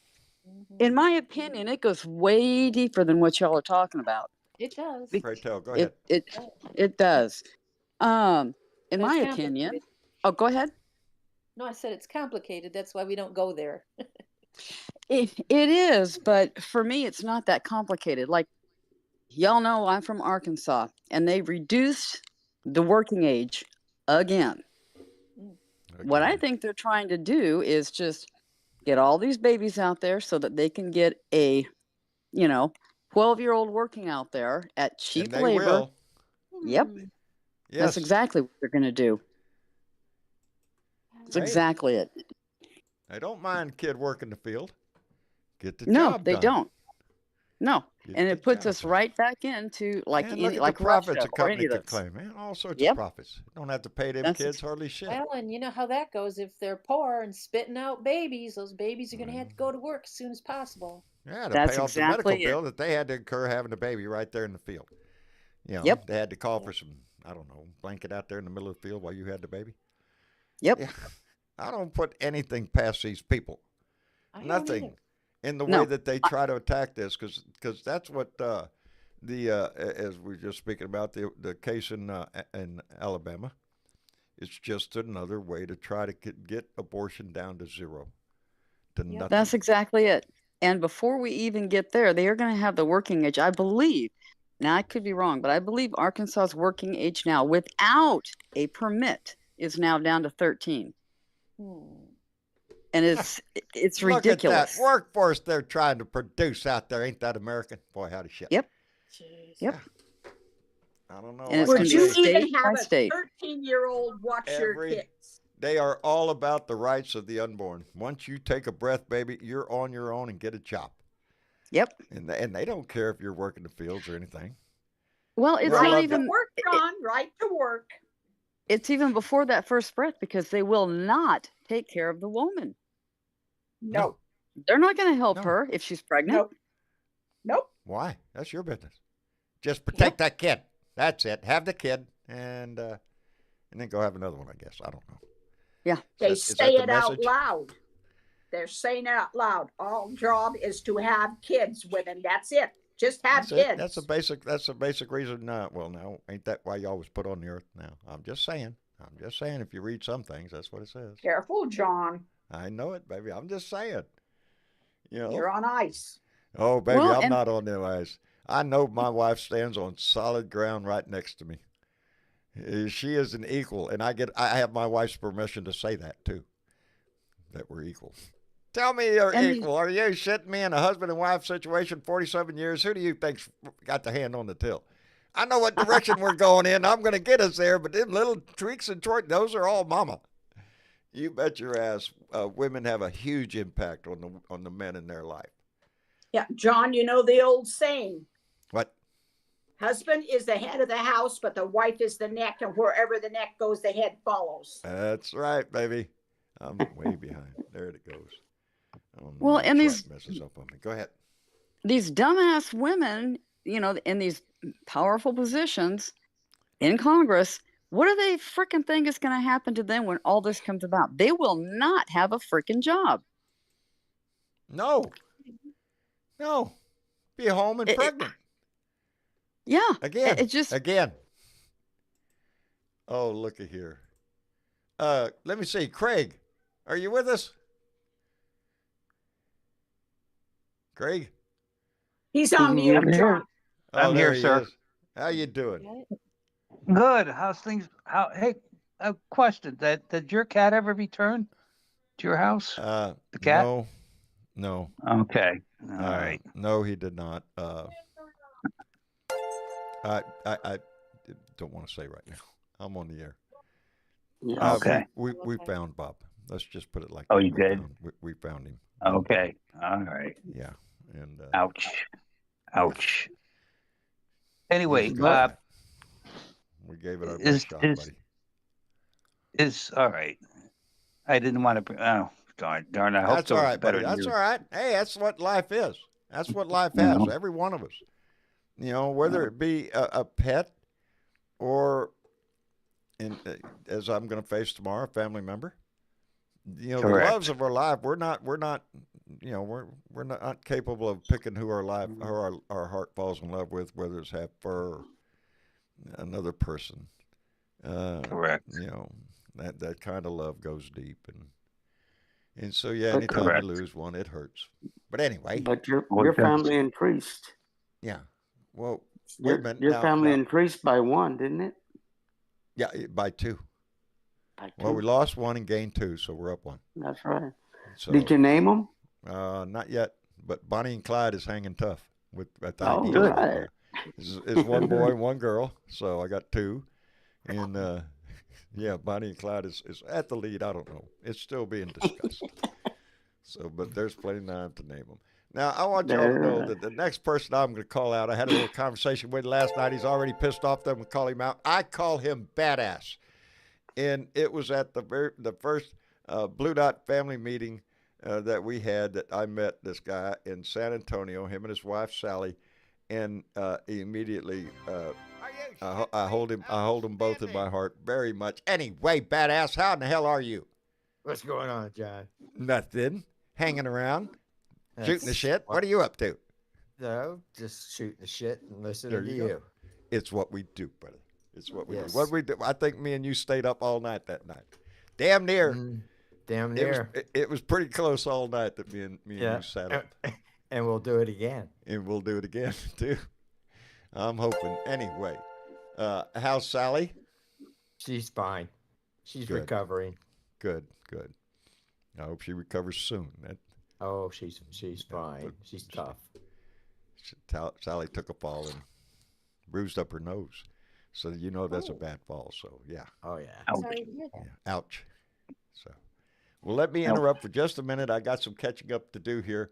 in my opinion, it goes way deeper than what y'all are talking about. It does. Pray tell. Go ahead. It does. In But my it's opinion. complicated. Oh, go ahead. No, I said it's complicated. That's why we don't go there. It is, but for me, it's not that complicated. Like, y'all know I'm from Arkansas, and they reduced the working age again. What I think they're trying to do is just get all these babies out there so that they can get a, 12-year-old working out there at cheap And they labor. will. Yep. Hmm. Yes. That's exactly what they're going to do. That's Hey. exactly it. I don't mind a kid working the field. Get the No, job they done. don't. No. Get And the it puts job us done. right back into like Man, look any at like the profits Russia a or any company of can this. claim, man. All sorts of Yep. profits. Don't have to pay them That's kids hardly shit. Well, and you know how that goes. If they're poor and spitting out babies, those babies are going to have to go to work as soon as possible. Yeah, to That's pay off the medical exactly it. bill that they had to incur having a baby right there in the field. Yep. They had to call for some, I don't know, blanket out there in the middle of the field while you had the baby. Yep. Yeah. I don't put anything past these people. I don't Nothing either. in the No. way that they try to attack this, because that's what as we were just speaking about the case in Alabama. It's just another way to try to get abortion down to zero, to Yep. nothing. That's exactly it. And before we even get there, they are going to have the working age. I believe, now I could be wrong, but I believe Arkansas's working age now without a permit is now down to 13. Hmm. And it's Look ridiculous. at that workforce they're trying to produce out there. Ain't that American? Boy, howdy shit. Yep. Jeez. Yep. I don't know. And it's like I Would gonna you be say, even state have by a state. 13-year-old watch your Every- kids? they are all about the rights of the unborn. Once you take a breath, baby, you're on your own and get a job. Yep. And they don't care if you're working the fields or anything. Well, it's Well, I not love Right to even. work, John. Right to work. It's even before that first breath because they will not take care of the woman. No. They're not going to help No. her if she's pregnant. Nope. Nope. Why? That's your business. Just protect that kid. That's it. Have the kid and then go have another one, I guess. I don't know. Yeah. They Is that say the it out message? loud. They're saying it out loud. All job is to have kids, women. That's it. Just have That's it. kids. That's a basic reason. Well, no, ain't that why y'all was put on the earth? Now, I'm just saying. If you read some things, that's what it says. Careful, John. I know it, baby. I'm just saying. You're on ice. Oh, baby, Well, I'm and- not on them ice. I know my wife stands on solid ground right next to me. She is an equal, and I have my wife's permission to say that too. That we're equal. Tell me you're And equal. Are you shitting me in a husband and wife situation? 47 years. Who do you think's got the hand on the till? I know what direction we're going in. I'm going to get us there, but them little tweaks and those are all mama. You bet your ass. Women have a huge impact on the men in their life. Yeah, John, you know the old saying. What? Husband is the head of the house, but the wife is the neck, and wherever the neck goes, the head follows. That's right, baby. I'm way behind. There it goes. Oh, no, Well, my and truck messes up on me. Go ahead. these dumbass women, in these powerful positions in Congress, what do they freaking think is going to happen to them when all this comes about? They will not have a freaking job. No. Be home and pregnant. Yeah. Again. It just. Again. Oh, looky here. Let me see. Craig, are you with us? Craig? He's on mute, I'm here. John. Oh, I'm there here, he sir. is. How you doing? Good. How's things? Hey, a question. Did your cat ever return to your house? The cat? No. Okay. All right. No, he did not. I don't want to say right now. I'm on the air. Okay. We found Bob. Let's just put it like Oh, that. you did? We found him. Okay. All right. Yeah. And Ouch. Anyway, he's gone. We gave it our best shot, buddy. Is all right. I didn't want to. Oh, darn! I hope That's so. all right, Better buddy. than That's you. all right. Hey, that's what life is. That's what life You has. know. Every one of us. Whether it be a pet or, as I'm going to face tomorrow, a family member. The Correct. loves of our life. We're not capable of picking who our heart falls in love with, whether it's half fur or another person. Correct. That kind of love goes deep, and so yeah, But anytime correct. you lose one, it hurts. But anyway, But your Well, your that's- family increased. yeah. Well, wait a minute. Your family increased by 1, didn't it? Yeah, by 2. By 2. Well, we lost 1 and gained 2, so we're up 1. That's right. So, Did you name them? Not yet, but Bonnie and Clyde is hanging tough at the Oh, ideas good. right now. It's 1 boy, 1 girl, so I got 2, and yeah, Bonnie and Clyde is at the lead. I don't know; it's still being discussed. So, but there's plenty of time to name them. Now, I want y'all to know that the next person I'm going to call out, I had a little conversation with last night. He's already pissed off them and call him out. I call him badass. And it was at the first Blue Dot family meeting that we had that I met this guy in San Antonio, him and his wife, Sally. And immediately I hold them both in my heart very much. Anyway, badass, how in the hell are you? What's going on, John? Nothing. Hanging around. Shooting the shit. What are you up to? No, just shooting the shit and listening There to you go. you. It's what we do, brother. It's what we Yes. do. What we do. I think me and you stayed up all night that night. Damn near. Damn near. It was pretty close all night that me and you sat up. And we'll do it again. And we'll do it again too. I'm hoping. Anyway, how's Sally? She's fine. She's Good. recovering. Good. I hope she recovers soon. Oh, she's fine. She's tough. Sally took a fall and bruised up her nose. So you know that's a bad fall. So yeah. Oh yeah. Sorry to hear that. Yeah. Ouch. So, well, let me interrupt for just a minute. I got some catching up to do here.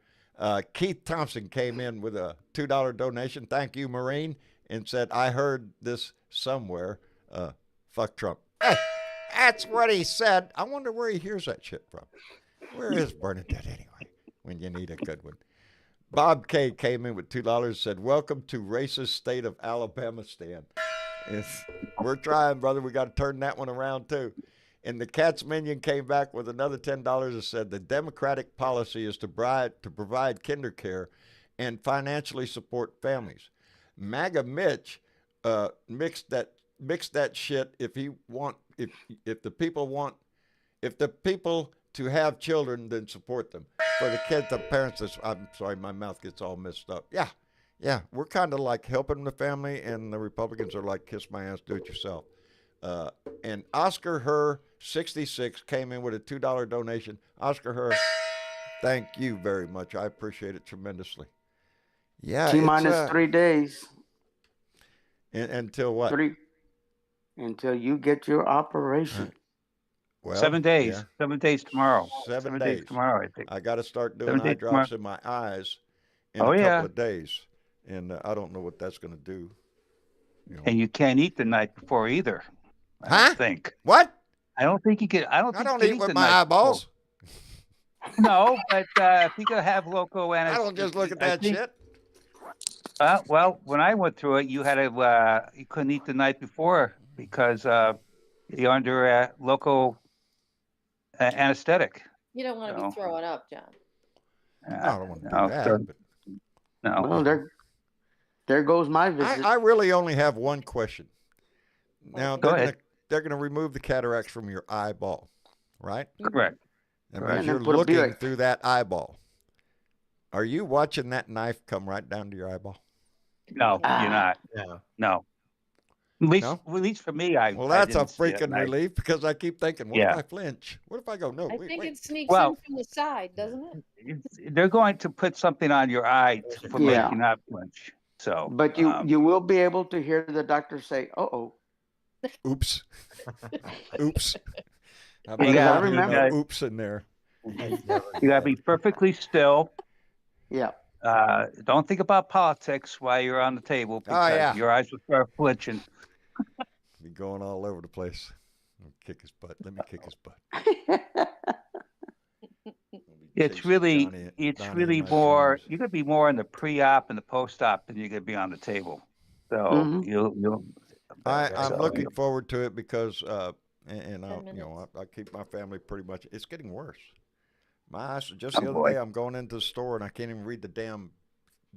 Keith Thompson came in with a $2 donation. Thank you, Marine, and said, I heard this somewhere. Fuck Trump. Hey, that's what he said. I wonder where he hears that shit from. Where is Bernadette anyway when you need a good one? Bob K came in with $2 and said, welcome to racist state of Alabama, Stan. We're trying, brother. We got to turn that one around, too. And the Cats Minion came back with another $10 and said the Democratic policy is to provide kinder care and financially support families. MAGA Mitch mixed that shit if the people to have children, then support them. For the kids, the parents, I'm sorry, my mouth gets all messed up. Yeah, we're kind of like helping the family, and the Republicans are like, kiss my ass, do it yourself. And Oscar Herr 66 came in with a $2 donation. Oscar Herr, thank you very much. I appreciate it tremendously. Yeah, T-minus 3 days. Until what? Until you get your operation. Well, 7 days. yeah. 7 days tomorrow. 7 days tomorrow, I think. I got to start doing eye drops in my eyes in a couple of days. And I don't know what that's going to do. You know. And you can't eat the night before either. I don't think. What? I don't think you can. I don't eat with my eyeballs. No, but if you could have local anesthesia. I don't just look at that shit. Well, when I went through it, you had to. You couldn't eat the night before because you're under local anesthetic. You don't want to be throwing up, John. I don't want to do that. No. Well, there goes my visit. I really only have one question. Now, Go they're going to remove the cataracts from your eyeball, right? Correct. That means you're looking through that eyeball. Are you watching that knife come right down to your eyeball? No, you're not. No. At least for me, Well, that's a freaking relief because I keep thinking, what if I flinch? What if I go, no, I wait, think wait. it sneaks in from the side, doesn't it? They're going to put something on your eye for making you not flinch. So, but you will be able to hear the doctor say, "Uh-oh." Oops. Oops. You gotta remember oops in there. You gotta be perfectly still. Yeah. Don't think about politics while you're on the table because your eyes will start flinching. Be going all over the place. Kick his butt. Let me kick his butt. It's really more. You're gonna be more in the pre-op and the post-op than you're gonna be on the table. So you'll. I'm looking forward to it because, and I keep my family pretty much. It's getting worse. My eyes. Just the other day, I'm going into the store and I can't even read the damn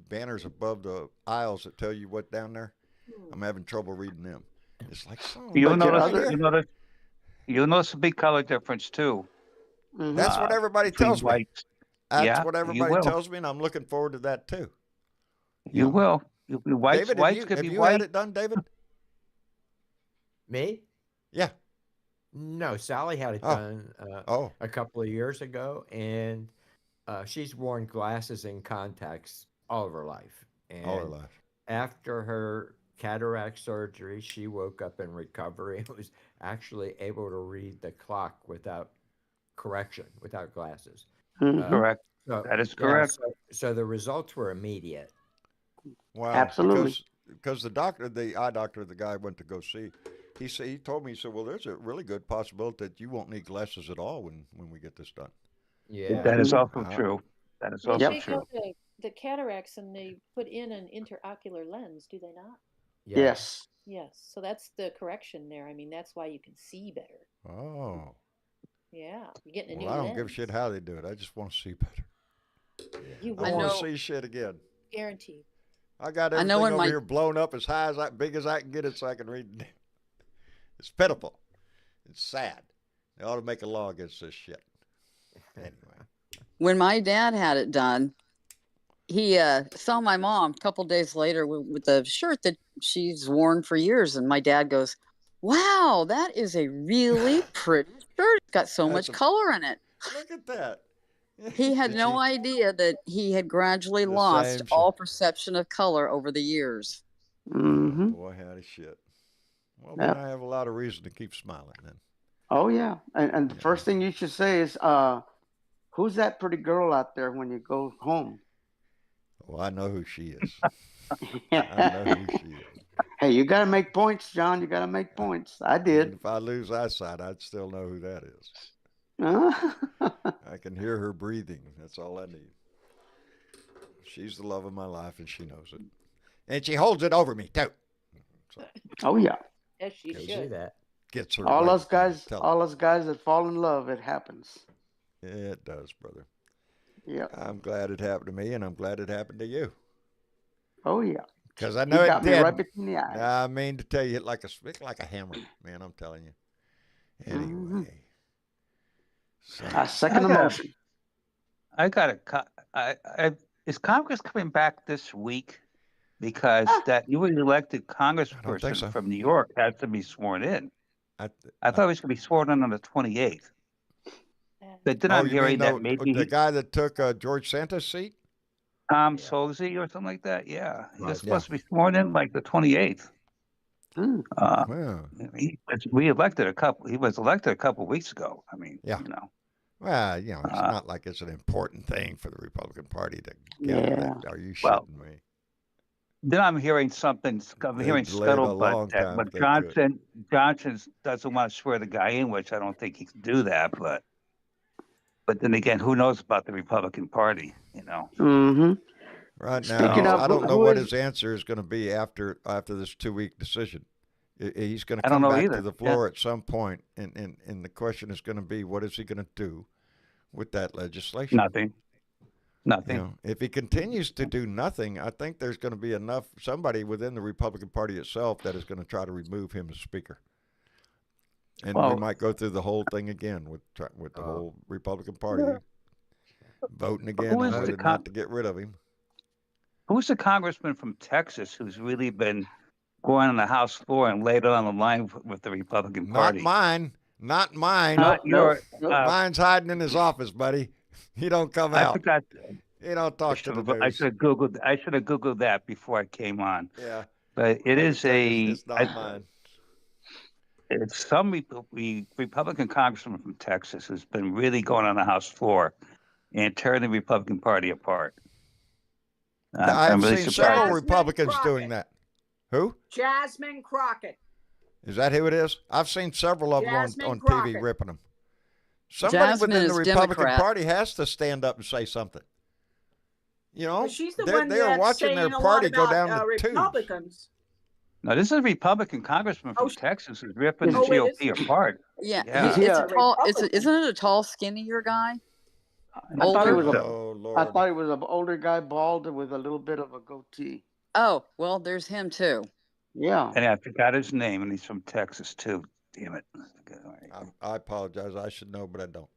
banners above the aisles that tell you what down there. I'm having trouble reading them. It's like you'll notice a big color difference too. That's what everybody tells me. Whites. That's what everybody tells me, and I'm looking forward to that too. You will. Whites David, whites could have be you white. had it done, David? Me? Yeah. No, Sally had it Oh. done Oh. a couple of years ago, and she's worn glasses and contacts all of her life. And All her life. after her cataract surgery, she woke up in recovery and was actually able to read the clock without correction, without glasses. Mhm. Correct. So, That is yeah, correct. so the results were immediate. Wow. Absolutely. Because the doctor, the eye doctor, the guy I went to go see, he told me, he said, well, there's a really good possibility that you won't need glasses at all when we get this done. Yeah. That is also Uh-huh. true. That is They also take true. out the cataracts and they put in an interocular lens, do they not? Yes. Yes. So that's the correction there. I mean, that's why you can see better. Oh. Yeah. You're getting a Well, new I don't lens. give a shit how they do it. I just want to see better. You I I will. want know- to see shit again. Guaranteed. I got I everything know when over my- here blown up as high as big as I can get it so I can read it. It's pitiful. It's sad. They ought to make a law against this shit. Anyway. When my dad had it done, he saw my mom a couple days later with a shirt that she's worn for years, and my dad goes, "Wow, that is a really pretty shirt. It's got so That's much color in it." Look at that. He had Did no she- idea that he had gradually The lost same shit. all perception of color over the years. Mm-hmm. Boy, howdy shit. Well, Yep. then I have a lot of reason to keep smiling then. Oh yeah. And the Yeah. first thing you should say is, who's that pretty girl out there when you go home? Well, I know who she is. I know who she is. Hey, you gotta make points, John. You gotta make points. I And did. if I lose eyesight, I'd still know who that is. Huh? I can hear her breathing. That's all I need. She's the love of my life, and she knows it. And she holds it over me, too. So, Oh yeah. Yes, she Can see should. that. gets her All right us guys, tell all us guys that fall in love, it happens. her. It does, brother. Yeah. I'm glad it happened to me, and I'm glad it happened to you. Oh yeah. Because I You know it got me did. right between the eyes. I mean to tell you, it like a hammer, man. I'm telling you. Anyway, so, I second the I got- motion. I got a. Is Congress coming back this week? Because that newly elected congressperson so. from New York has to be sworn in. I I thought he was going to be sworn in on the 28th. But then I'm you hearing mean that maybe the guy that took George Santos' seat? Tom Solzy or something like that. Yeah, he was Right. supposed to be sworn in like the 28th. Hmm. Well, He was reelected He was elected a couple weeks ago. I mean, Yeah. you know. well, you know, it's not like it's an important thing for the Republican Party to get Yeah. that. Are you Well, shitting me? Then I'm hearing something. I'm They've hearing delayed a long scuttlebutt that time when if they could. Johnson doesn't want to swear the guy in, which I don't think he can do that. But then again, who knows about the Republican Party? You know. Mm-hmm. Right now, Speaking I of, don't know who what is- his answer is going to be after this 2-week decision. He's going to I don't come know back either. to the floor at some point, and the question is going to be, what is he going to do with that legislation? Nothing. You know, if he continues to do nothing, I think there's going to be somebody within the Republican Party itself that is going to try to remove him as Speaker. And we Well- might go through the whole thing again with the whole Republican Party voting again Who on is the whether or not to get rid of him. Who's the congressman from Texas who's really been going on the House floor and laid it on the line with the Republican Party? Not mine. Not mine. Not your. Mine's hiding in his office, buddy. He don't come I out. forgot. He don't talk to the I news. should have googled that before I came on. Yeah. But it is It's not mine. It's some Republican congressman from Texas who's been really going on the House floor and tearing the Republican Party apart. I've I'm really seen surprised. several Jasmine Republicans Crockett. doing that. Who? Jasmine Crockett. Is that who it is? I've seen several of them Jasmine on TV Crockett. ripping them. Somebody Jasmine within the is Republican Democrat. Party has to stand up and say something. You know, But she's the they're, one they are that's watching their saying a party lot go about, down the tubes. Republicans. No, this is a Republican congressman from Oh, Texas who's ripping the Oh, it is? GOP apart. Yeah, Yeah. it's Yeah. a tall. Republican. Isn't it a tall, skinnier guy? And I thought he was Older? a- Oh, Lord. I thought he was an older guy, bald with a little bit of a goatee. Oh, well, there's him too. Yeah. I forgot his name, and he's from Texas too. Damn it. I apologize. I should know, but I don't.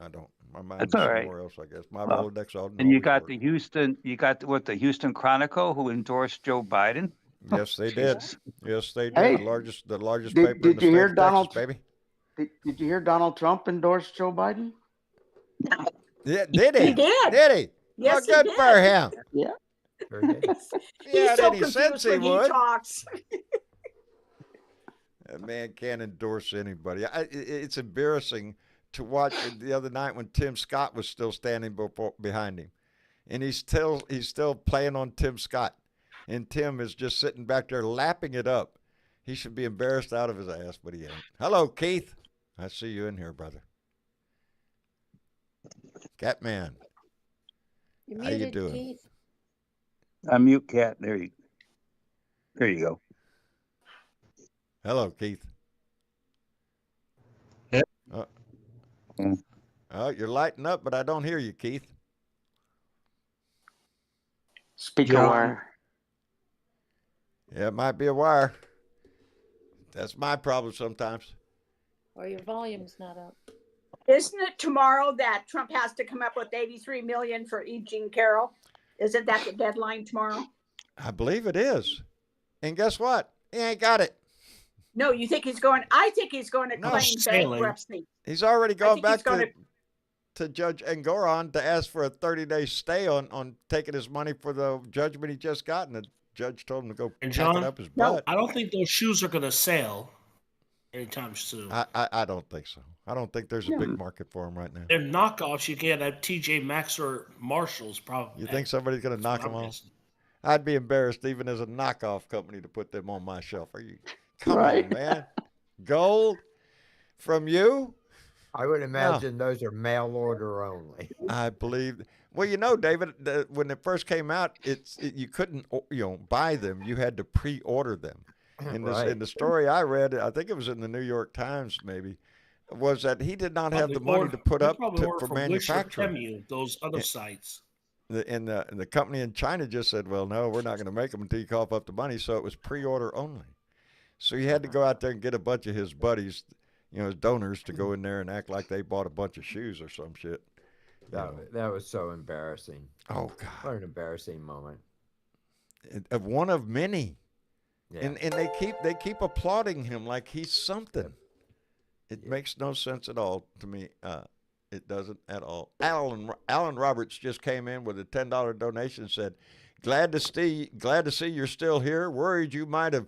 I don't. My mind's That's all right. somewhere else, I guess. My Well, Rolodex doesn't and you always got work. the Houston, the Houston Chronicle who endorsed Joe Biden. Yes, they did. Jesus. Yes, they did. Hey, The largest did paper in did the you state hear of Texas, Donald? baby. Did you hear Donald Trump endorse Joe Biden? Yeah, did He he? did. Did he? Well, Yes, he good for did. him. Yeah. Sure did. If he He's had so any sense, confused he when he would. talks. That man can't endorse anybody. It's embarrassing to watch the other night when Tim Scott was still standing behind him, and he's still playing on Tim Scott, and Tim is just sitting back there lapping it up. He should be embarrassed out of his ass, but he ain't. Hello, Keith. I see you in here, brother. Catman. You're How you muted, doing? Keith. Unmute cat. There you go. Hello, Keith. Yep. Oh, you're lighting up, but I don't hear you, Keith. Speaker John. wire. Yeah, it might be a wire. That's my problem sometimes. Or your volume's not up. Isn't it tomorrow that Trump has to come up with 83 million for E. Jean Carroll? Isn't that the deadline tomorrow? I believe it is. And guess what? He ain't got it. No, you think he's going? I think he's going to No. claim Sailing. bankruptcy. He's already I gone think he's back gonna- to Judge Engoron to ask for a 30-day stay on taking his money for the judgment he just got, and the judge told him to go And pack John, it up his No. butt. I don't think those shoes are going to sail anytime soon. I don't think so. I don't think there's a Hmm. big market for him right now. They're knockoffs you get at TJ Maxx or Marshalls, probably. You think somebody's going to knock That's them what I'm off? guessing. I'd be embarrassed even as a knockoff company to put them on my shelf. Are you? Come Right. on, man. Gold from you? I would imagine those are mail order only. I believe. Well, you know, David, when it first came out, you couldn't buy them. You had to pre-order them. In Right. the story I read, I think it was in the New York Times, maybe, was that he did not have the money to put up for manufacturing. Temu, those other sites. And the company in China just said, well, no, we're not going to make them until you cough up the money. So it was pre-order only. So he had to go out there and get a bunch of his buddies, his donors, to go in there and act like they bought a bunch of shoes or some shit. That was so embarrassing. Oh, God. What an embarrassing moment. One of many. Yeah. And they keep applauding him like he's something. It makes no sense at all to me. It doesn't at all. Alan Roberts just came in with a $10 donation and said, glad to see you're still here. Worried you might have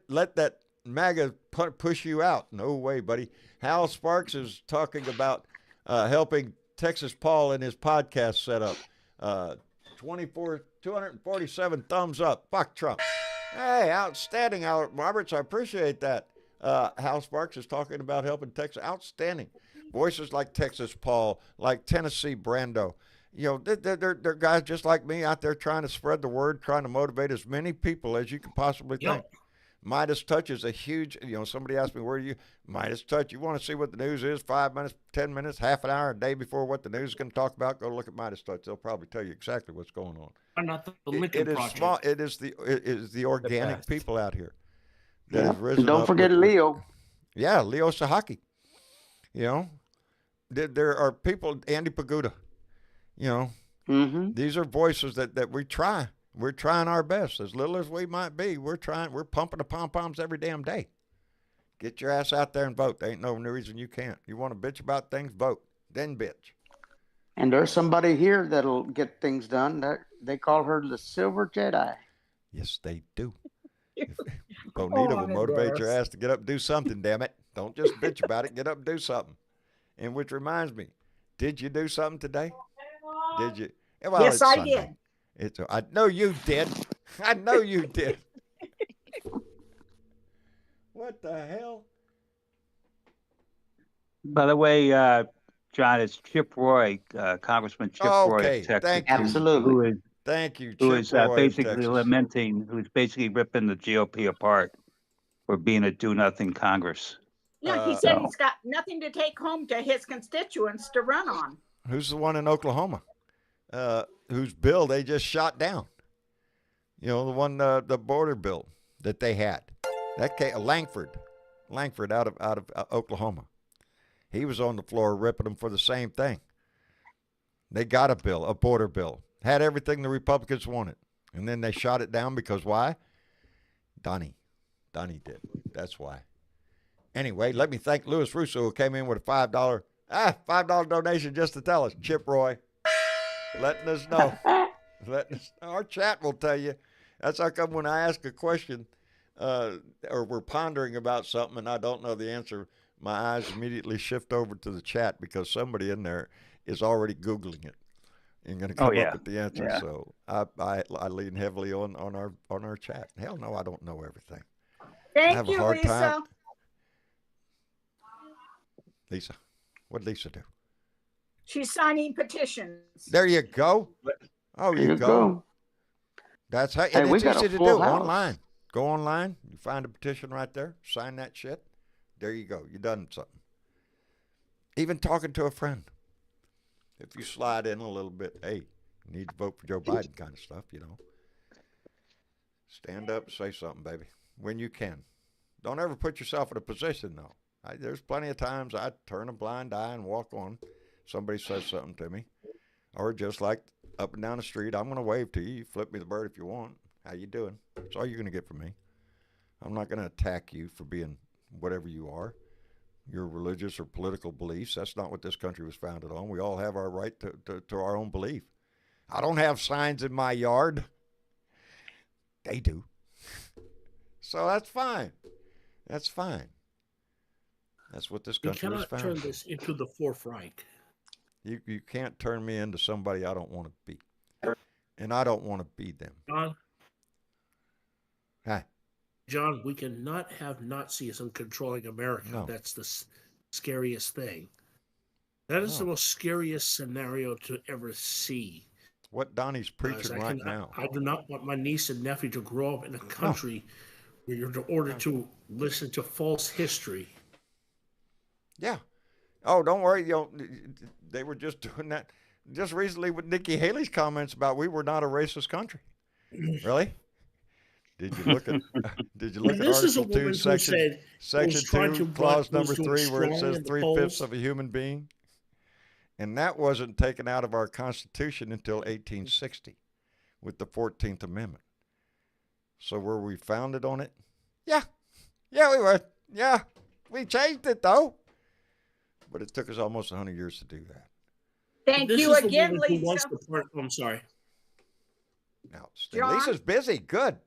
let that MAGA push you out. No way, buddy. Hal Sparks is talking about helping Texas Paul in his podcast setup. 247 thumbs up. Fuck Trump. Hey, outstanding, Hal Roberts. I appreciate that. Hal Sparks is talking about helping Texas. Outstanding. Voices like Texas Paul, like Tennessee Brando. They're guys just like me out there trying to spread the word, trying to motivate as many people as you can possibly think. Midas Touch is a huge, somebody asked me, where are you? Midas Touch. You want to see what the news is? 5 minutes, 10 minutes, half an hour, a day before what the news is going to talk about? Go look at Midas Touch. They'll probably tell you exactly what's going on. I'm not the Lincoln It is Project. small. It is the organic best. people out here. Yeah. Has risen And don't up forget with- Leo. Yeah, Leo Sahaki. There are people, Andy Paguda. Mm-hmm. These are voices that we try. We're trying our best, as little as we might be. We're pumping the pom-poms every damn day. Get your ass out there and vote. There ain't no reason you can't. You want to bitch about things, vote. Then bitch. And there's somebody here that'll get things done. They call her the Silver Jedi. Yes, they do. Bonita will I'm motivate your embarrassed. ass to get up and do something, damn it. Don't just bitch about it. Get up and do something. And which reminds me, did you do something today? Did you? Well, Yes, it's I Sunday. did. I know you did. I know you did. What the hell? By the way, John, it's Chip Roy, Congressman Chip Roy Okay, of Texas. thank you. Absolutely. Thank you, Who Chip is Roy of basically Texas. lamenting, who's basically ripping the GOP apart for being a do-nothing Congress. Yeah, he said so- he's got nothing to take home to his constituents to run on. Who's the one in Oklahoma? Whose bill they just shot down? The one, the border bill that they had. That came, Langford out of Oklahoma. He was on the floor ripping them for the same thing. They got a bill, a border bill, had everything the Republicans wanted. And then they shot it down because why? Donnie did. That's why. Anyway, let me thank Louis Russo, who came in with a $5 donation just to tell us. Chip Roy, letting us know. Our chat will tell you. That's how come when I ask a question or we're pondering about something and I don't know the answer, my eyes immediately shift over to the chat because somebody in there is already Googling it and going to come up with the answer. Yeah. So I lean heavily on our chat. Hell no, I don't know everything. Thank you, Lisa. Time. Lisa, what'd Lisa do? She's signing petitions. There you go. Oh, you go. That's how. And it's easy to do online. Go online. You find a petition right there. Sign that shit. There you go. You done something. Even talking to a friend. If you slide in a little bit, hey, you need to vote for Joe Biden kind of stuff, you know. Stand up and say something, baby, when you can. Don't ever put yourself in a position, though. There's plenty of times I turn a blind eye and walk on. Somebody says something to me. Or just like up and down the street, I'm going to wave to you. You flip me the bird if you want. How you doing? That's all you're going to get from me. I'm not going to attack you for being whatever you are. Your religious or political beliefs. That's not what this country was founded on. We all have our right to our own belief. I don't have signs in my yard. They do. So that's fine. That's fine. That's what this country was founded on. You cannot turn this into the Fourth Reich. You can't turn me into somebody I don't want to be. And I don't want to be them. John? Hi. John, we cannot have Nazism controlling America. No. That's the scariest thing. That is the most scariest scenario to ever see. What Donnie's preaching now. I do not want my niece and nephew to grow up in a country where you're ordered to listen to false history. Yeah. Oh, don't worry. They were just doing that just recently with Nikki Haley's comments about we were not a racist country. Really? Did you look at Article 2, Section 2, Clause number 3, where it says 3/5 of a human being? And that wasn't taken out of our Constitution until 1860 with the 14th Amendment. So were we founded on it? Yeah. Yeah, we were. Yeah. We changed it, though. But it took us almost 100 years to do that. Thank you again, Lisa. I'm sorry. Now, Lisa's busy. Good.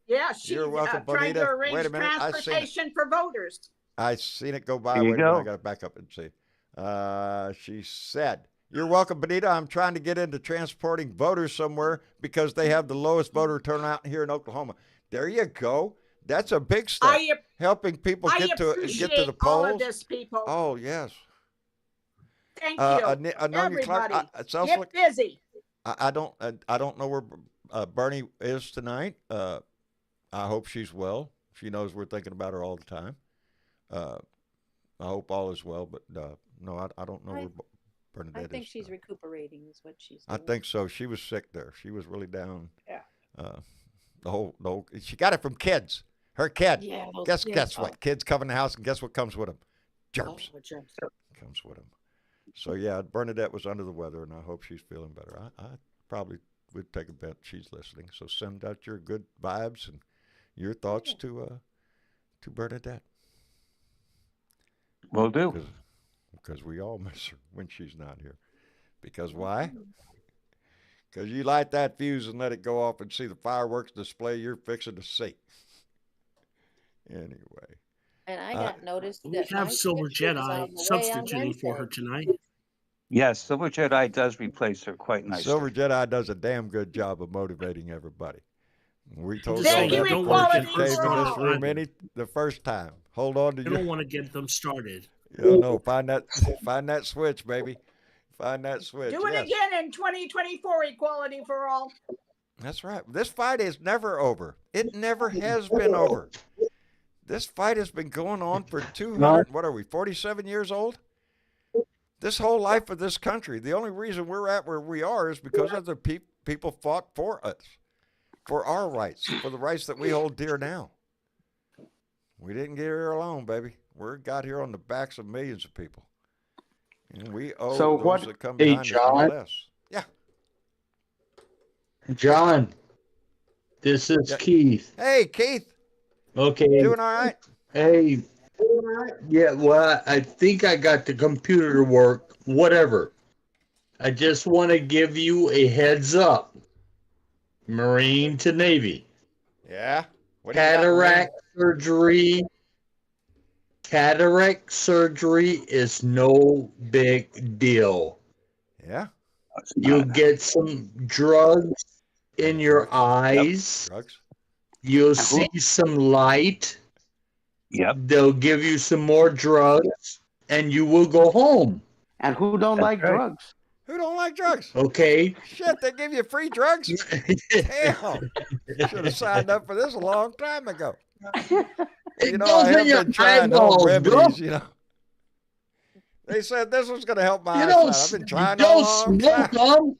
Yeah, she's You're welcome, trying to Bonita. arrange Wait a minute. transportation for voters. I seen it go by. Wait a minute. I got to back up and see. She said, "You're welcome, Bonita. I'm trying to get into transporting voters somewhere because they have the lowest voter turnout here in Oklahoma." There you go. That's a big step. Helping people get to the polls. All of this, people. Oh yes. Thank you. Everybody, get busy. I don't know where Bernie is tonight. I hope she's well. She knows we're thinking about her all the time. I hope all is well, but no, I don't know where Bernadette is. I think she's recuperating is what she's doing. I think so. She was sick there. She was really down. Yeah. The whole she got it from kids. Her kid. Yeah. Guess what? Kids come in the house, and guess what comes with them? Germs. Germs. Comes with them. So yeah, Bernadette was under the weather, and I hope she's feeling better. I probably would take a bet she's listening. So send out your good vibes and your thoughts to Bernadette. Will do. Because we all miss her when she's not here. Because why? Because you light that fuse and let it go off and see the fireworks display you're fixing to see. Anyway. And I got noticed that we have Silver Jedi substituting for her tonight. Yes, Silver Jedi does replace her quite nicely. Silver Jedi does a damn good job of motivating everybody. We told you that before she came in this room the first time. Hold on to you. Don't want to get them started. No, find that switch, baby. Find that switch. Do it again in 2024, equality for all. That's right. This fight is never over. It never has been over. This fight has been going on for 47 years old? This whole life of this country. The only reason we're at where we are is because other people fought for us, for our rights, for the rights that we hold dear now. We didn't get here alone, baby. We got here on the backs of millions of people. And we owe So those what- that come Hey, behind us no John. less. Yeah. John, this is Yeah. Keith. Hey, Keith. Okay. Doing all right? Hey. Yeah, well, I think I got the computer to work. Whatever. I just want to give you a heads up. Marine to Navy. Yeah. What do you got, Cataract surgery. Cataract surgery is no big deal. Marine? Yeah. You'll get some drugs in your eyes. Drugs. You'll see some light. Yep. They'll give you some more drugs, and you will go home. And who don't like right. drugs? Who don't like drugs? Okay. Shit, they give you free drugs? Damn. Should have signed up for this a long time ago. It You know, goes I in have your been trying home eyeballs, remedies, bro. you know. They said this was going to help my You don't, eyesight. I've been trying you a don't long smoke time. them.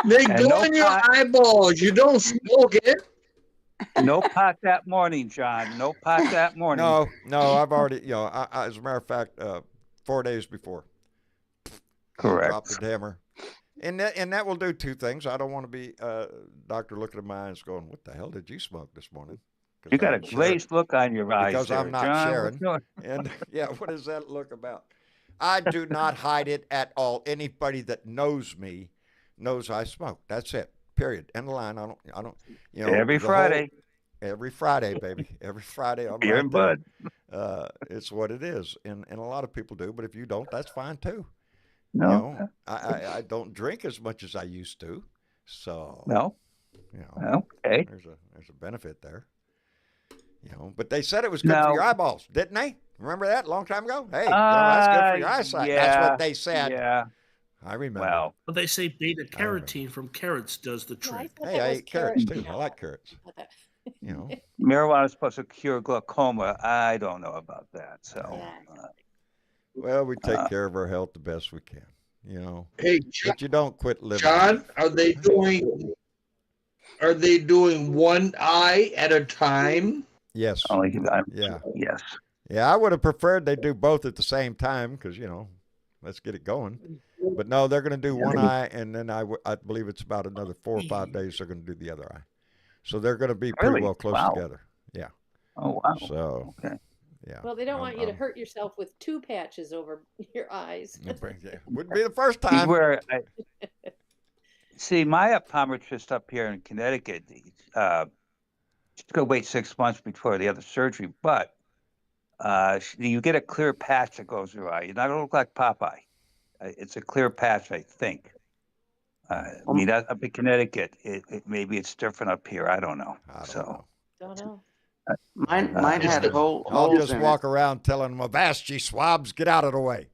They And go no in your pot. eyeballs. You don't smoke it. No pot that morning, John. No pot that morning. No, I've already, you know, as a matter of fact, 4 days before. Correct. Dropped the hammer. And that will do two things. I don't want to be doctor looking at my eyes going, what the hell did you smoke this morning? You got a glazed look on your eyes. Because there, I'm not John. sharing. What's going- And yeah, what does that look about? I do not hide it at all. Anybody that knows me knows I smoke. That's it. Period. End of line. I don't. You know. Every Friday. Every Friday, baby. Every Friday. I'm Beer right and there. bud. It's what it is, and a lot of people do. But if you don't, that's fine too. No. You know, I don't drink as much as I used to. So. No. You know. Okay. There's a benefit there. You know, but they said it was good for your eyeballs, didn't they? Remember that a long time ago? Hey, you know, that's good for your eyesight. Yeah, That's what they said. Yeah. I remember. Well, But they say beta carotene from carrots does the trick. Hey, I eat carrots too. I like carrots. You know. marijuana is supposed to cure glaucoma. I don't know about that. So. Well, we take care of our health the best we can. You know. Hey, But you don't quit living. John, are they doing one eye at a time? Yes. Yeah. Yes. Yeah, I would have preferred they do both at the same time because, you know, let's get it going. But no, they're going to do one eye, and then I believe it's about another 4 or 5 days they're going to do the other eye. So they're going to be pretty well close together. Yeah. Oh, wow. So, okay. Yeah. Well, they don't want you to hurt yourself with 2 patches over your eyes. Wouldn't be the first time. See, my optometrist up here in Connecticut, she's going to wait 6 months before the other surgery, but you get a clear patch that goes through your eye. You're not going to look like Popeye. It's a clear patch, I think. I mean, up in Connecticut, maybe it's different up here. I don't know. Don't know. Mine had holes I'll just in walk around telling them, Avast, swabs, get out of the way.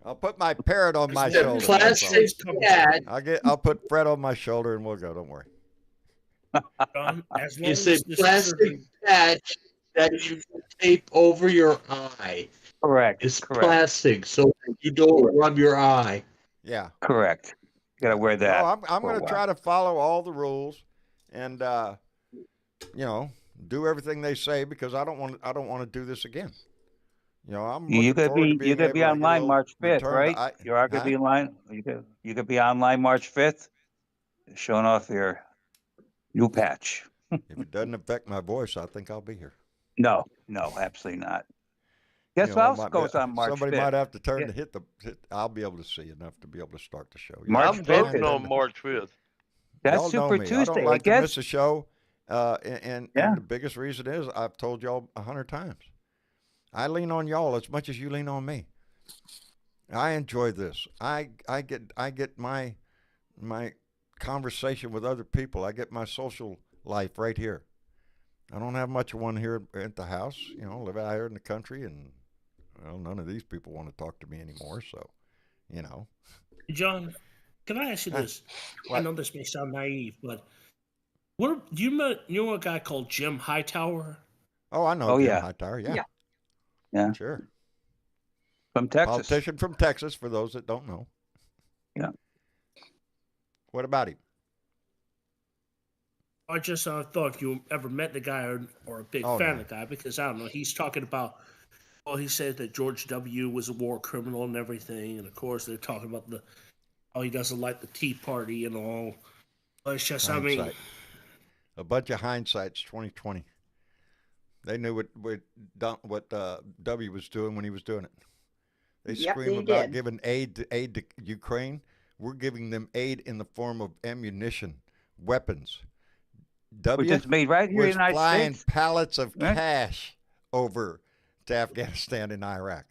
I'll put my parrot on my shoulder. Plastic patch. I'll put Fred on my shoulder and we'll go. Don't worry. It's a plastic patch that you tape over your eye. Correct. It's plastic, so you don't rub your eye. Yeah. Correct. You got to wear that. No, I'm going to try to follow all the rules, and you know, do everything they say because I don't want to do this again. You know, I'm. You could be online March 5th, right? You are going to be online. You could be online March 5th, showing off your new patch. If it doesn't affect my voice, I think I'll be here. No, absolutely not. Guess what else goes on March 5th? Somebody might have to turn to hit. I'll be able to see enough to be able to start the show. I'm voting on March 5th. That's Super Tuesday. I don't like to miss a show, and the biggest reason is I've told y'all 100 times. I lean on y'all as much as you lean on me. I enjoy this. I get my conversation with other people. I get my social life right here. I don't have much of one here at the house. You know, live out here in the country, and well, none of these people want to talk to me anymore. So, you know. John, can I ask you this? What? I know this may sound naive, but do you know a guy called Jim Hightower? Oh, I know Jim Hightower. Yeah. Sure. From Texas. Politician from Texas, for those that don't know. Yeah. What about him? I just thought if you ever met the guy or a big fan of the guy, because I don't know, he's talking about Well, he said that George W. was a war criminal and everything, and of course they're talking about how he doesn't like the Tea Party and all. But it's just, Hindsight. I mean, a bunch of hindsight's 2020. They knew what W was doing when he was doing it. They scream about giving aid to Ukraine. We're giving them aid in the form of ammunition, weapons. W Which is made right here in was the United flying States. pallets of cash over to Afghanistan and Iraq.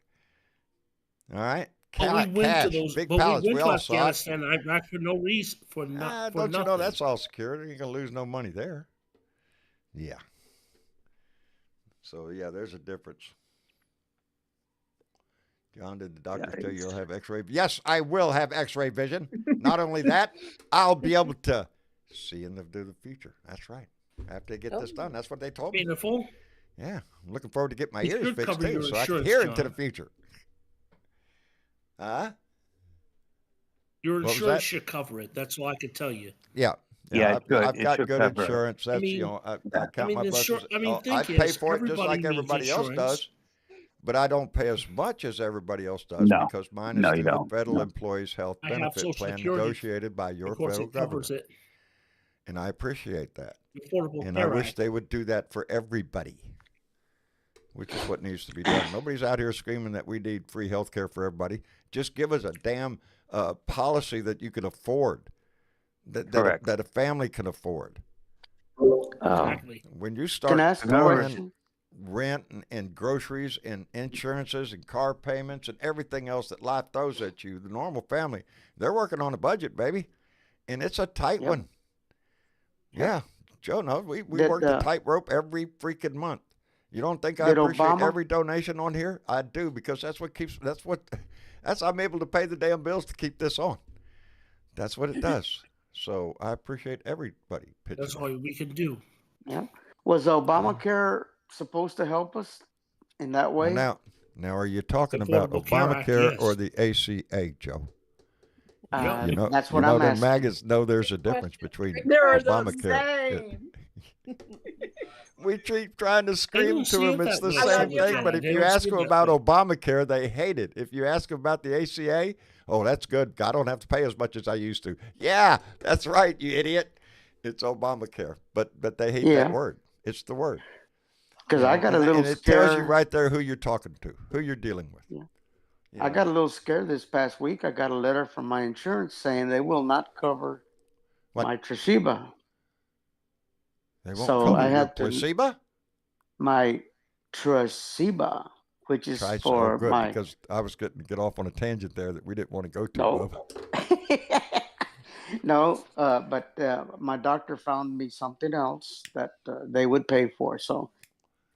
All right, we went cash, to those, big but pallets. we went to all saw it. Afghanistan and Iraq for no reason, for Don't nothing. you know that's all security? You ain't gonna lose no money there. Yeah. So yeah, there's a difference. John, did the doctor tell you you'll have X-ray? Yes, I will have X-ray vision. Not only that, I'll be able to see into the future. That's right. After they get this done, that's what they told me. Beautiful. Yeah, I'm looking forward to get my It ears should fixed cover too, your so I can insurance, hear into John. the future. Huh? Your What was insurance that? should cover it. That's all I can tell you. Yeah. Yeah, it's good. I've It got should good cover it. insurance. That's, mean, you know, I count my blessings. I think pay is, for it just like everybody needs everybody else insurance. does. But I don't pay as much as everybody else does No. because mine is No, you through the don't. Federal No. Employees Health I have Benefit Social Plan Security. negotiated by your Of course, federal it covers government. it. And I appreciate that. Affordable And I Care wish Act. they would do that for everybody, which is what needs to be done. Nobody's out here screaming that we need free health care for everybody. Just give us a damn policy that you can afford, that a family can afford. Exactly. When you Can start I ask a throwing question? rent and groceries and insurances and car payments and everything else that life throws at you, the normal family, they're working on a budget, baby, and it's a tight one. Yeah, Joe knows. We work the tightrope every freaking month. You don't think I appreciate every donation on here? I do, because I'm able to pay the damn bills to keep this on. That's what it does. So I appreciate everybody pitching. That's all we can do. Yeah. Was Obamacare supposed to help us in that way? Well, now, are you talking about Affordable Care Act, Obamacare yes. or the ACA, Joe? Yeah. You know, That's what you know I'm them asking. maggots know there's a difference between They're the Obamacare. same. We keep trying to scream don't to see them it it's that the way. same you, thing, John. but if They you don't ask see it them that about way. Obamacare, they hate it. If you ask them about the ACA, oh, that's good. I don't have to pay as much as I used to. Yeah, that's right, you idiot. It's Obamacare, but they hate that word. It's the word. Because I got a little and it scare. tells you right there who you're talking to, who you're dealing with. Yeah. You I know. got a little scared this past week. I got a letter from my insurance saying they will not cover my Tresiba. They won't So cover I your had to placebo? my Tresiba, which is Good, for my. because I was getting to get off on a tangent there that we didn't want to go to. No. Bub. No, but my doctor found me something else that they would pay for. So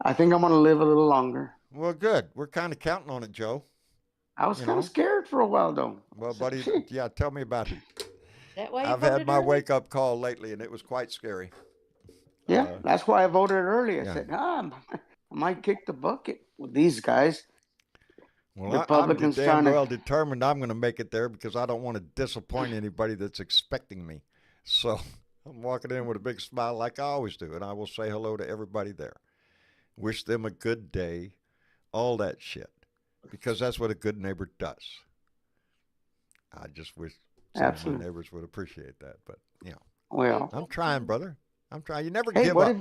I think I'm going to live a little longer. Well, good. We're kind of counting on it, Joe. I was kind of scared for a while, though. Well, buddy, yeah, tell me about it. That why you I've had voted my early? wake-up call lately, and it was quite scary. Yeah, that's why I voted early. I yeah. said, I might kick the bucket with these guys. Well, Republicans I'm damn trying well to. determined I'm going to make it there because I don't want to disappoint anybody that's expecting me. So I'm walking in with a big smile like I always do, and I will say hello to everybody there. Wish them a good day, all that shit, because that's what a good neighbor does. I just wish some of my neighbors would appreciate that, but, you know. Well, I'm trying, brother. I'm trying. You never hey, give up.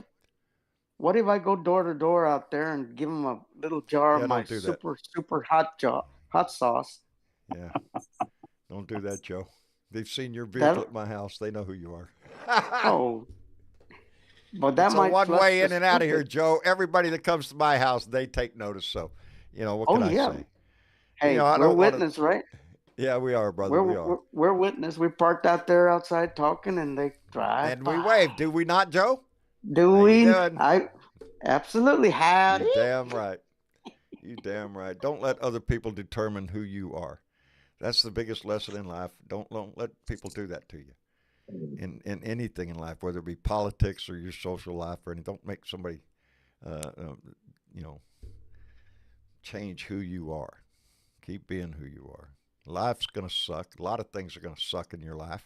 What if I go door to door out there and give them a little jar of my super hot sauce? Yeah. Don't do that, Joe. They've seen your vehicle at my house. They know who you are. Oh. But that it's might a one flush way the in and out of here, stupid. Joe. Everybody that comes to my house, they take notice. So, you know, what can I say? Hey, you know, we're witness, right? Yeah, we are, brother. We are. We're witness. We parked out there outside talking, and they drive. And we wave. Do we not, Joe? Do How we? you doing? Absolutely. Howdy. You damn right. You damn right. Don't let other people determine who you are. That's the biggest lesson in life. Don't let people do that to you. In anything in life, whether it be politics or your social life or anything, don't make somebody, change who you are. Keep being who you are. Life's going to suck. A lot of things are going to suck in your life.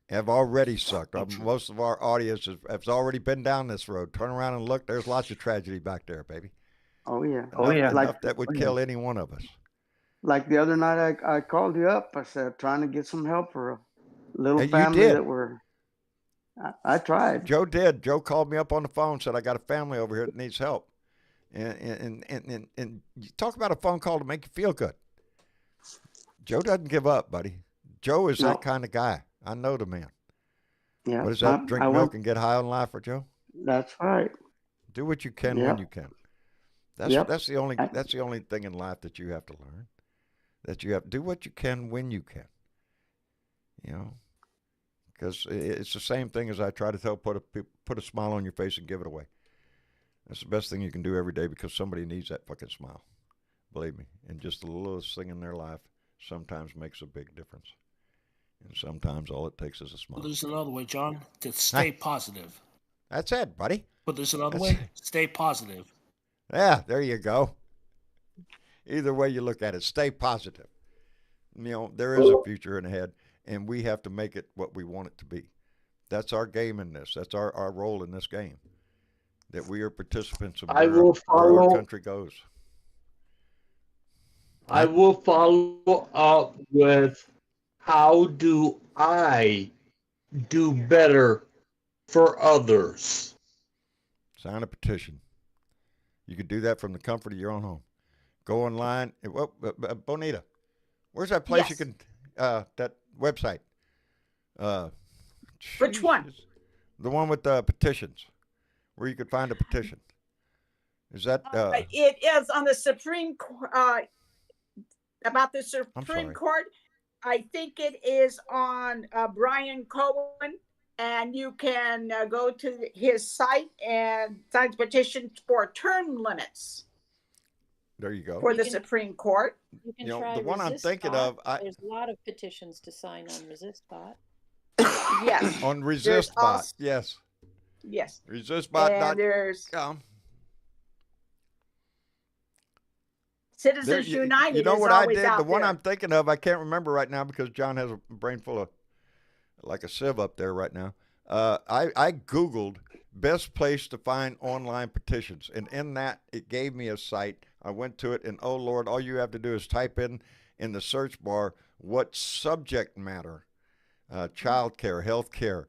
Have already sucked. Most of our audience has already been down this road. Turn around and look. There's lots of tragedy back there, baby. Oh yeah. Oh, yeah. Enough that would kill any one of us. Like the other night, I called you up. I said, trying to get some help for a little And you family did. that were. I tried. Joe did. Joe called me up on the phone, said, I got a family over here that needs help. And you talk about a phone call to make you feel good. Joe doesn't give up, buddy. Joe is that kind of guy. I know the man. Yeah. What is that? Drink milk and get high on life for Joe? That's right. Do what you can when you can. That's the only thing in life that you have to learn. That you have to do what you can when you can. You know, because it's the same thing as I try to tell, put a smile on your face and give it away. That's the best thing you can do every day because somebody needs that fucking smile. Believe me. And just the littlest thing in their life sometimes makes a big difference. And sometimes all it takes is a smile. Well, there's another way, John, to stay positive. That's it, buddy. But there's another way. Stay positive. Yeah, there you go. Either way you look at it, stay positive. You know, there is a future ahead, and we have to make it what we want it to be. That's our game in this. That's our role in this game. That we are participants of where our country goes. I will follow up with how do I do better for others? Sign a petition. You could do that from the comfort of your own home. Go online. Well, Bonita, where's that place you can, that website? Which one? The one with the petitions, where you could find a petition. Is that? It is on the Supreme Court, about the Supreme Court. I think it is on Brian Cohen, and you can go to his site and sign petition for term limits. There you go. For the Supreme Court. You can try the one I'm thinking of. There's a lot of petitions to sign on ResistBot. Yes. On ResistBot, yes. Yes. ResistBot.com. Citizens United. You know what I did? The one there. I'm thinking of, I can't remember right now because John has a brain full of like a sieve up there right now. I Googled best place to find online petitions, and in that it gave me a site. I went to it, and oh Lord, all you have to do is type in the search bar what subject matter, child care, health care,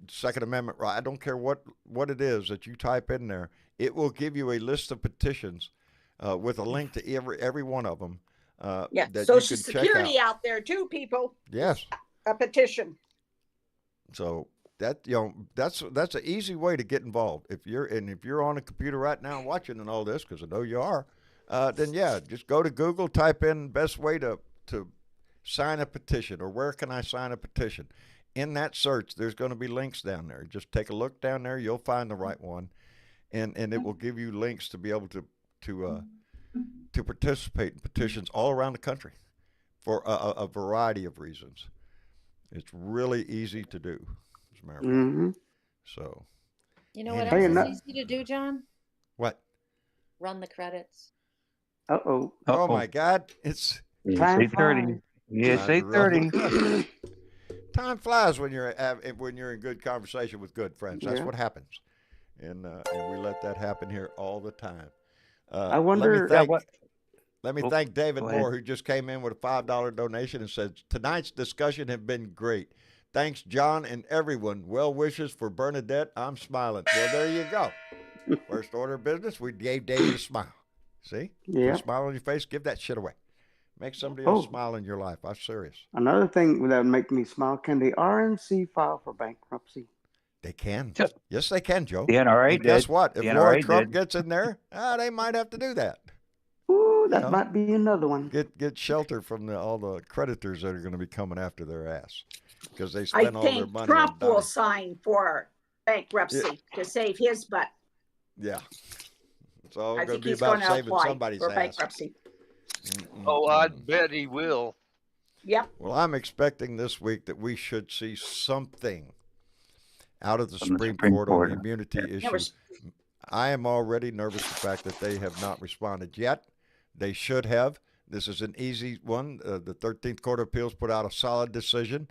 Second Amendment right. I don't care what it is that you type in there. It will give you a list of petitions with a link to every one of them. That Social you can Security check out there too, people. Yes. A petition. So that's an easy way to get involved. If you're on a computer right now watching and all this, because I know you are, then just go to Google, type in best way to sign a petition, or where can I sign a petition. In that search, there's going to be links down there. Just take a look down there. You'll find the right one, and it will give you links to be able to participate in petitions all around the country for a variety of reasons. It's really easy to do, as a matter of fact. So, you know what else is easy to do, John? What? Run the credits. Oh my God! It's 8:30. Yes, 8:30. Time flies when you're in good conversation with good friends. That's what happens, and we let that happen here all the time. I wonder. Let me thank David Moore, who just came in with a $5 donation and said, tonight's discussion has been great. Thanks, John and everyone. Well wishes for Bernadette. I'm smiling. Well, there you go. First order of business, we gave David a smile. See? Yeah. Put a smile on your face. Give that shit away. Make somebody else smile in your life. I'm serious. Another thing that would make me smile, can the RNC file for bankruptcy? They can. Yes, they can, Joe. The NRA did. Guess what? If the Laura NRA Trump gets in there, they might have to do that. Ooh, that might be another one. Get shelter from all the creditors that are going to be coming after their ass because they spend all their money. I think Trump will sign for bankruptcy to save his butt. Yeah, it's all going to be about saving somebody's ass. Bankruptcy. Oh, I bet he will. Yep. Well, I'm expecting this week that we should see something out of the Supreme Court on the immunity issue. I am already nervous the fact that they have not responded yet. They should have. This is an easy one. The 13th Court of Appeals put out a solid decision.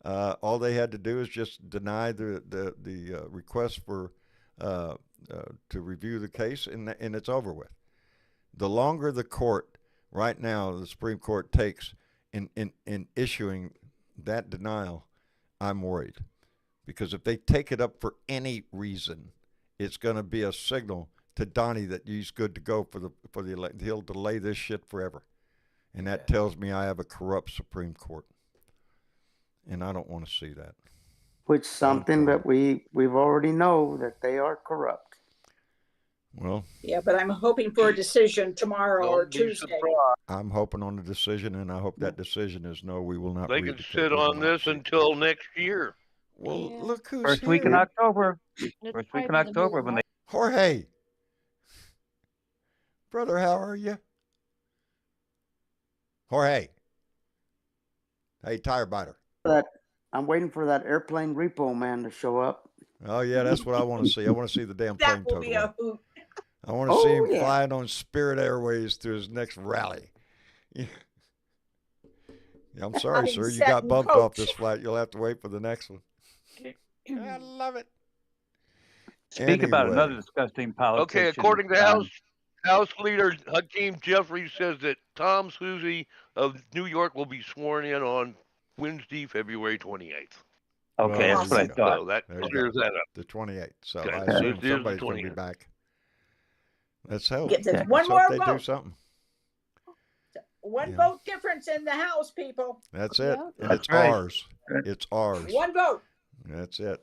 All they had to do is just deny the request for to review the case, and it's over with. The longer the court right now, the Supreme Court takes in issuing that denial, I'm worried, because if they take it up for any reason, it's going to be a signal to Donnie that he's good to go for the election. He'll delay this shit forever, and that tells me I have a corrupt Supreme Court, and I don't want to see that. Which something that we've already know that they are corrupt. Well, yeah, but I'm hoping for a decision tomorrow or Tuesday. I'm hoping on a decision, and I hope that decision is no, we will not. They can sit on this until next year. Well, look who's First here. week in October. It's First week in probably the middle October of when they. Jorge, brother, how are you? Jorge, hey, tire biter. I'm waiting for that airplane repo man to show up. Oh yeah, that's what I want to see. I want to see the damn plane That will be a hoot. I want to see him flying on Spirit Airways to his next rally. Yeah. I'm sorry, sir. You got bumped off this flight. You'll have to wait for the next one. I love it. Speak about another disgusting politician. Okay, according to House Leader Hakeem Jeffries says that Tom Suozzi of New York will be sworn in on Wednesday, February 28th. Okay, that's what I thought. So that clears that up. The 28th. So Okay. I assume It is somebody's the going to be 28th. back. Let's hope. Get this Let's one hope more they vote. do something. One vote difference in the House, people. That's it. Yeah. And That's it's right. ours. It's ours. One vote. That's it.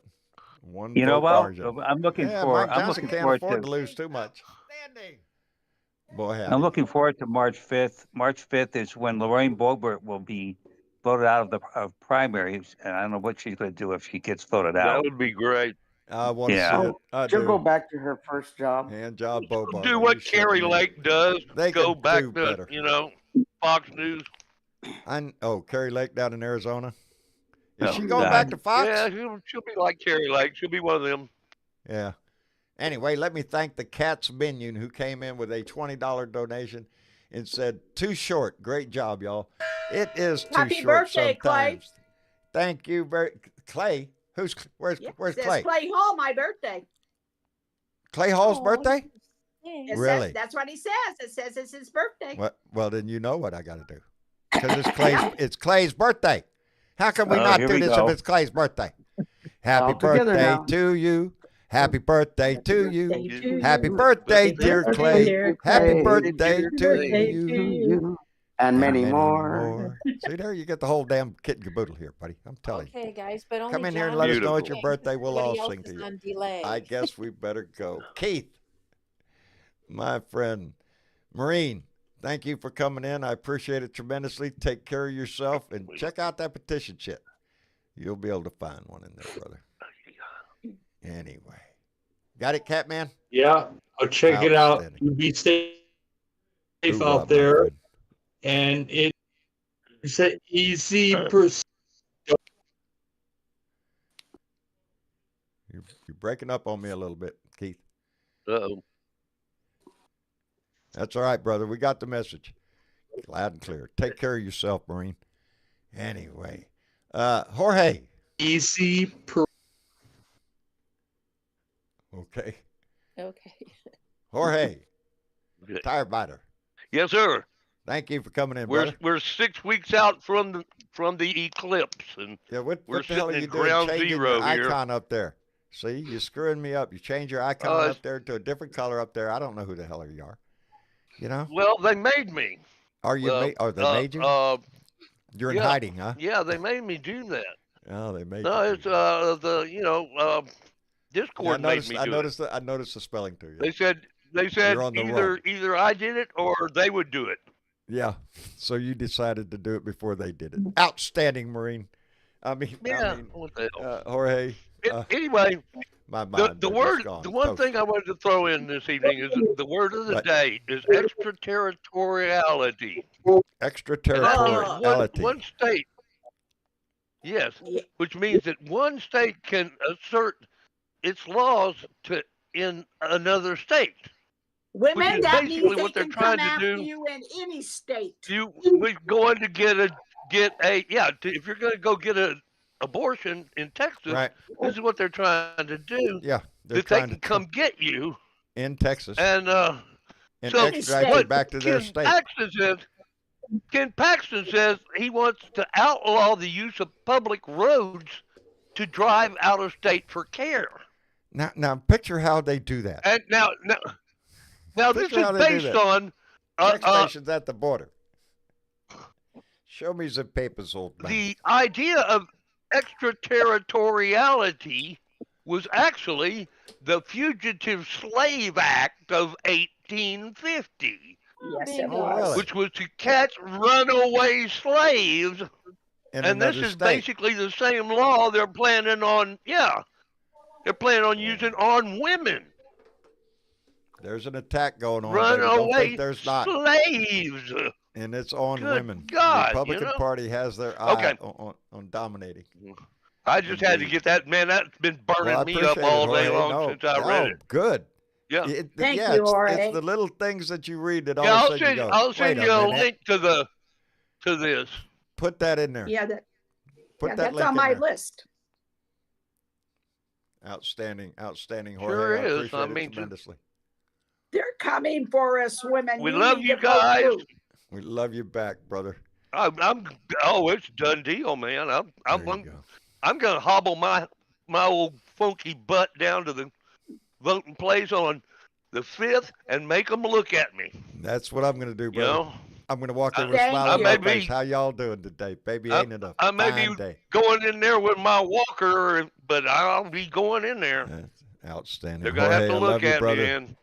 One You know vote what? margin. I'm looking Yeah, for. Mike I'm Johnson looking can't forward afford to. to lose too much. Boy, I'm looking forward to March 5th. March 5th is when Lorraine Boebert will be voted out of primaries, and I don't know what she's going to do if she gets voted That out. would be great. I want to Yeah. see it. I She'll do. go back to her first job. Hand job, Bobo. Do what Carrie Lake does. They Go can back do to, better. Fox News. Carrie Lake down in Arizona. Is Oh, she going God. back to Fox? Yeah, she'll be like Carrie Lake. She'll be one of them. Yeah. Anyway, let me thank the Cats Minion who came in with a $20 donation and said, "Too short. Great job, y'all." It is too Happy short birthday, Clay. sometimes. Thank you Clay. Where's Clay? Clay Hall, my birthday. Clay Hall's birthday? It Really? says, that's what he says. It says it's his birthday. Well, then you know what I got to do. Because it's Clay's birthday. How can we not here do we this go. if it's Clay's birthday? Happy All together birthday now. to you. Happy birthday to you. to Happy you. birthday, Happy dear birthday, Clay. dear Happy Clay. birthday to Birthday you. to you. And many more. See there, you get the whole damn kit and caboodle here, buddy. I'm telling you. Okay, guys, but only Come in here and John let us is know it's your singing. birthday. We'll all Everybody else sing to is you. on delay. I guess we better go. Keith, my friend, Marine, thank you for coming in. I appreciate it tremendously. Take care of yourself and check out that petition shit. You'll be able to find one in there, brother. Anyway. Got it, Catman? Yeah, I'll check it out. Outstanding. You be safe Hoorah, out my there, friend. and it's an easy pursuit. You're breaking up on me a little bit, Keith. Uh-oh. That's all right, brother. We got the message. Loud and clear. Take care of yourself, Marine. Anyway. Jorge. Easy. Okay. Okay. Jorge. Tire biter. Yes, sir. Thank you for coming in, We're brother. we're 6 weeks out from the eclipse, and Yeah, what we're the hell are sitting you at doing ground changing zero your here. icon up there? See, you're screwing me up. You change your icon it's- up there to a different color up there. I don't know who the hell you are. You know? Well, they made me. Are you? They made you? You're in yeah. hiding, huh? Yeah, they made me do that. Oh, they made No, you. it's Discord made me do it. I noticed the spelling to you. They said You're on the run. either I did it or they would do it. Yeah. So you decided to do it before they did it. Outstanding, Marine. What the hell? Jorge. Anyway, My mind. the is word, gone. the one Toast. thing I wanted to throw in this evening is the word of the What? day is extraterritoriality. Extraterritoriality. One state. Yes, which means that one state can assert its laws in another state. Women, is that basically means they what they're can trying come to after do. you in any state. We're going to if you're going to go get abortion in Texas, Right. this is what they're trying to do. Yeah, they're That they trying can to come get you. in Texas And so extradite you what back to their state. Ken Paxton says he wants to outlaw the use of public roads to drive out of state for care. Now picture how they do that. And now this Picture how is they do based that. on Check stations at the border. Show me some papers, old man. the idea of extraterritoriality was actually the Fugitive Slave Act of 1850. Yes, it bingo. was. Really? Which was to catch runaway slaves. In And this another is state. basically the same law they're planning on, they're planning on using on women. There's an attack going on, baby. Don't Runaway think there's not. slaves. And it's on Good women. God, the Republican you know? Party has their eye Okay. on dominating. I just had to get that, man, that's been burning Well, I me up appreciate all it, day Jorge. long No, since I read it. Good. Yeah. Thank yeah, you, it's Jorge. the little things that you read that all Yeah, of a sudden you go, I'll send wait you a minute. link to this. Put that in there. Yeah, Put that that's link on in my there. list. Outstanding, Jorge. Sure I is. appreciate I it mean, tremendously. They're coming for us, women. We love need you to vote guys. blue. We love you back, brother. It's done deal, man. I'm gonna hobble my old funky butt down to the voting place on the 5th and make them look at me. That's what I'm going to do, You brother. know, I'm going to walk there with a Thank smile on you. my I may face. be- How y'all doing today? Baby, ain't it a I may fine be day? going in there with my walker, but I'll be going in there. That's outstanding. They're gonna have Jorge, to I look love you, at brother. me. And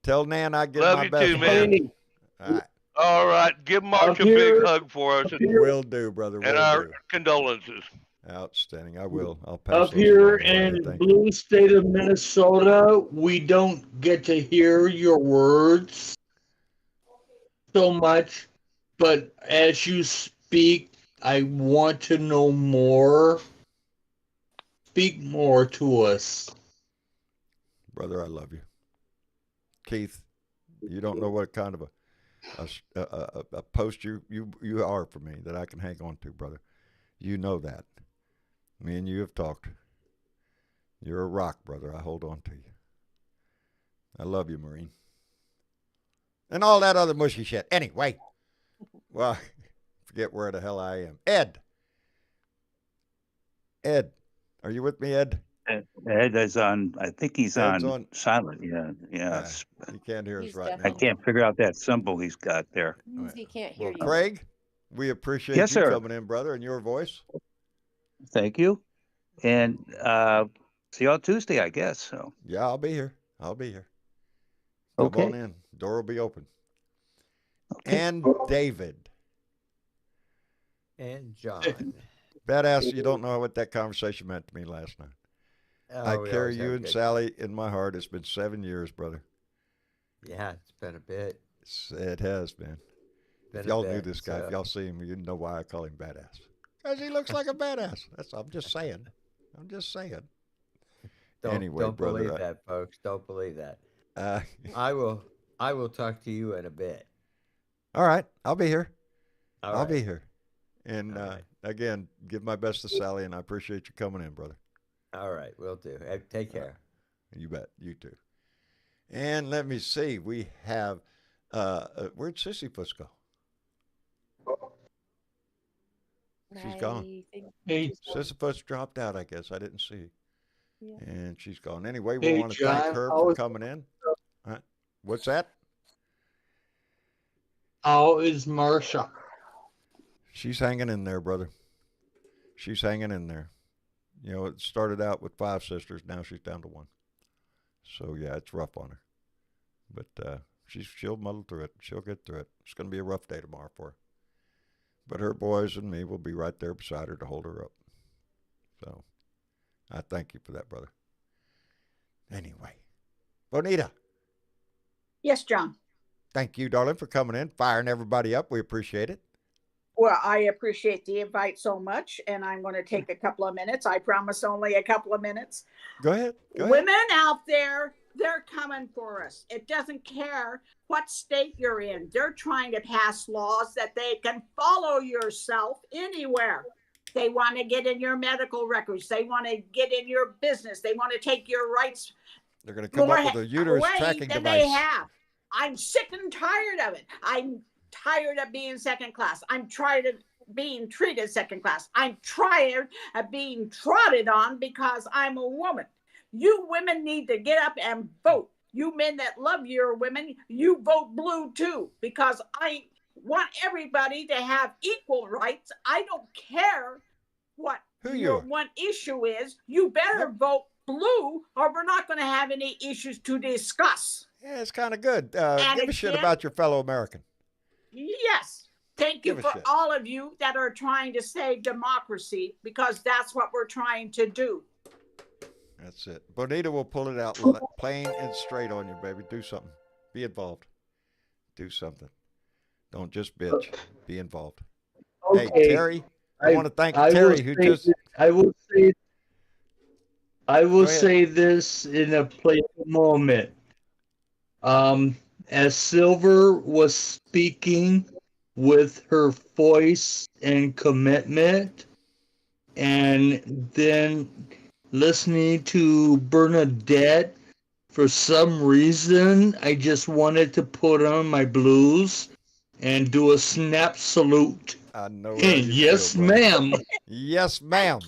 Tell Nan I give love my you best. too, man. Hey, All right. All right, give March Up a here- big hug for us and Will do, brother. and Will our do. condolences. Outstanding. I will. I'll pass Up those here along, Jorge. in Thank you. blue state of Minnesota, we don't get to hear your words so much, but as you speak, I want to know more. Speak more to us. Brother, I love you. Keith, you don't know what kind of a post you are for me that I can hang on to, brother. You know that. Me and you have talked. You're a rock, brother. I hold on to you. I love you, Marine. And all that other mushy shit. Anyway, well, forget where the hell I am. Ed, are you with me, Ed? Ed is on. I think he's Ed's on on- silent. Yeah. You can't hear us He's right now. I can't figure out that symbol he's got there. Means he can't hear Well, you. Craig, we appreciate Yes, you sir. coming in, brother, and your voice. Thank you. And see y'all Tuesday, I guess. So Yeah, I'll be here. Come okay. on in. Door will be open. Okay. And David. And John. Badass, you don't know what that conversation meant to me last night. I we carry always you have and good- Sally in my heart. It's been 7 years, brother. Yeah, it's been a bit. It has, man. Been If a y'all knew bit, this guy, so- if y'all see him, you'd know why I call him Badass. Because he looks like a badass. I'm just saying. Don't, Anyway, don't brother, believe that, folks. Don't believe that. Uh, I will talk to you in a bit. all right. I'll be here. All I'll right. be here. And All right. again, give my best to Sally, and I appreciate you coming in, brother. All right, will do. Take care. You bet. You too. And let me see. We have, where'd Sisyphus go? She's gone. I think Hey, she's gone. Sisyphus dropped out, I guess. I didn't see. Yeah. And she's gone. Anyway, we Hey, want to thank John, her how for is- coming in. What's that? how is Marsha? She's hanging in there, brother. She's hanging in there. You know, it started out with 5 sisters. Now she's down to 1. So, yeah, it's rough on her. But she'll muddle through it. She'll get through it. It's going to be a rough day tomorrow for her. But her boys and me will be right there beside her to hold her up. So, I thank you for that, brother. Anyway, Bonita, Yes, John. thank you, darling, for coming in, firing everybody up. We appreciate it. Well, I appreciate the invite so much, and I'm going to take a couple of minutes. I promise only a couple of minutes. Go ahead. Women out there, they're coming for us. It doesn't care what state you're in. They're trying to pass laws that they can follow yourself anywhere. They want to get in your medical records. They want to get in your business. They want to take your rights. They're going to come up with a uterus away tracking than device. they have. I'm sick and tired of it. I'm tired of being second class. I'm tired of being treated second class. I'm tired of being trotted on because I'm a woman. You women need to get up and vote. You men that love your women, you vote blue too, because I want everybody to have equal rights. I don't care what your one issue is. You better vote blue or we're not going to have any issues to discuss. Yeah, it's kind of good. Give a shit about your fellow American. Yes. Thank you for all of you that are trying to save democracy, because that's what we're trying to do. That's it. Bonita will pull it out plain and straight on you, baby. Do something. Be involved. Do something. Don't just bitch. Be involved. Okay. Hey, Terry, I want to thank Terry who just... I will say this in a playful moment. As Silver was speaking with her voice and commitment, and then listening to Bernadette, for some reason, I just wanted to put on my blues and do a snap salute. I know. Yes, ma'am. Yes, ma'am.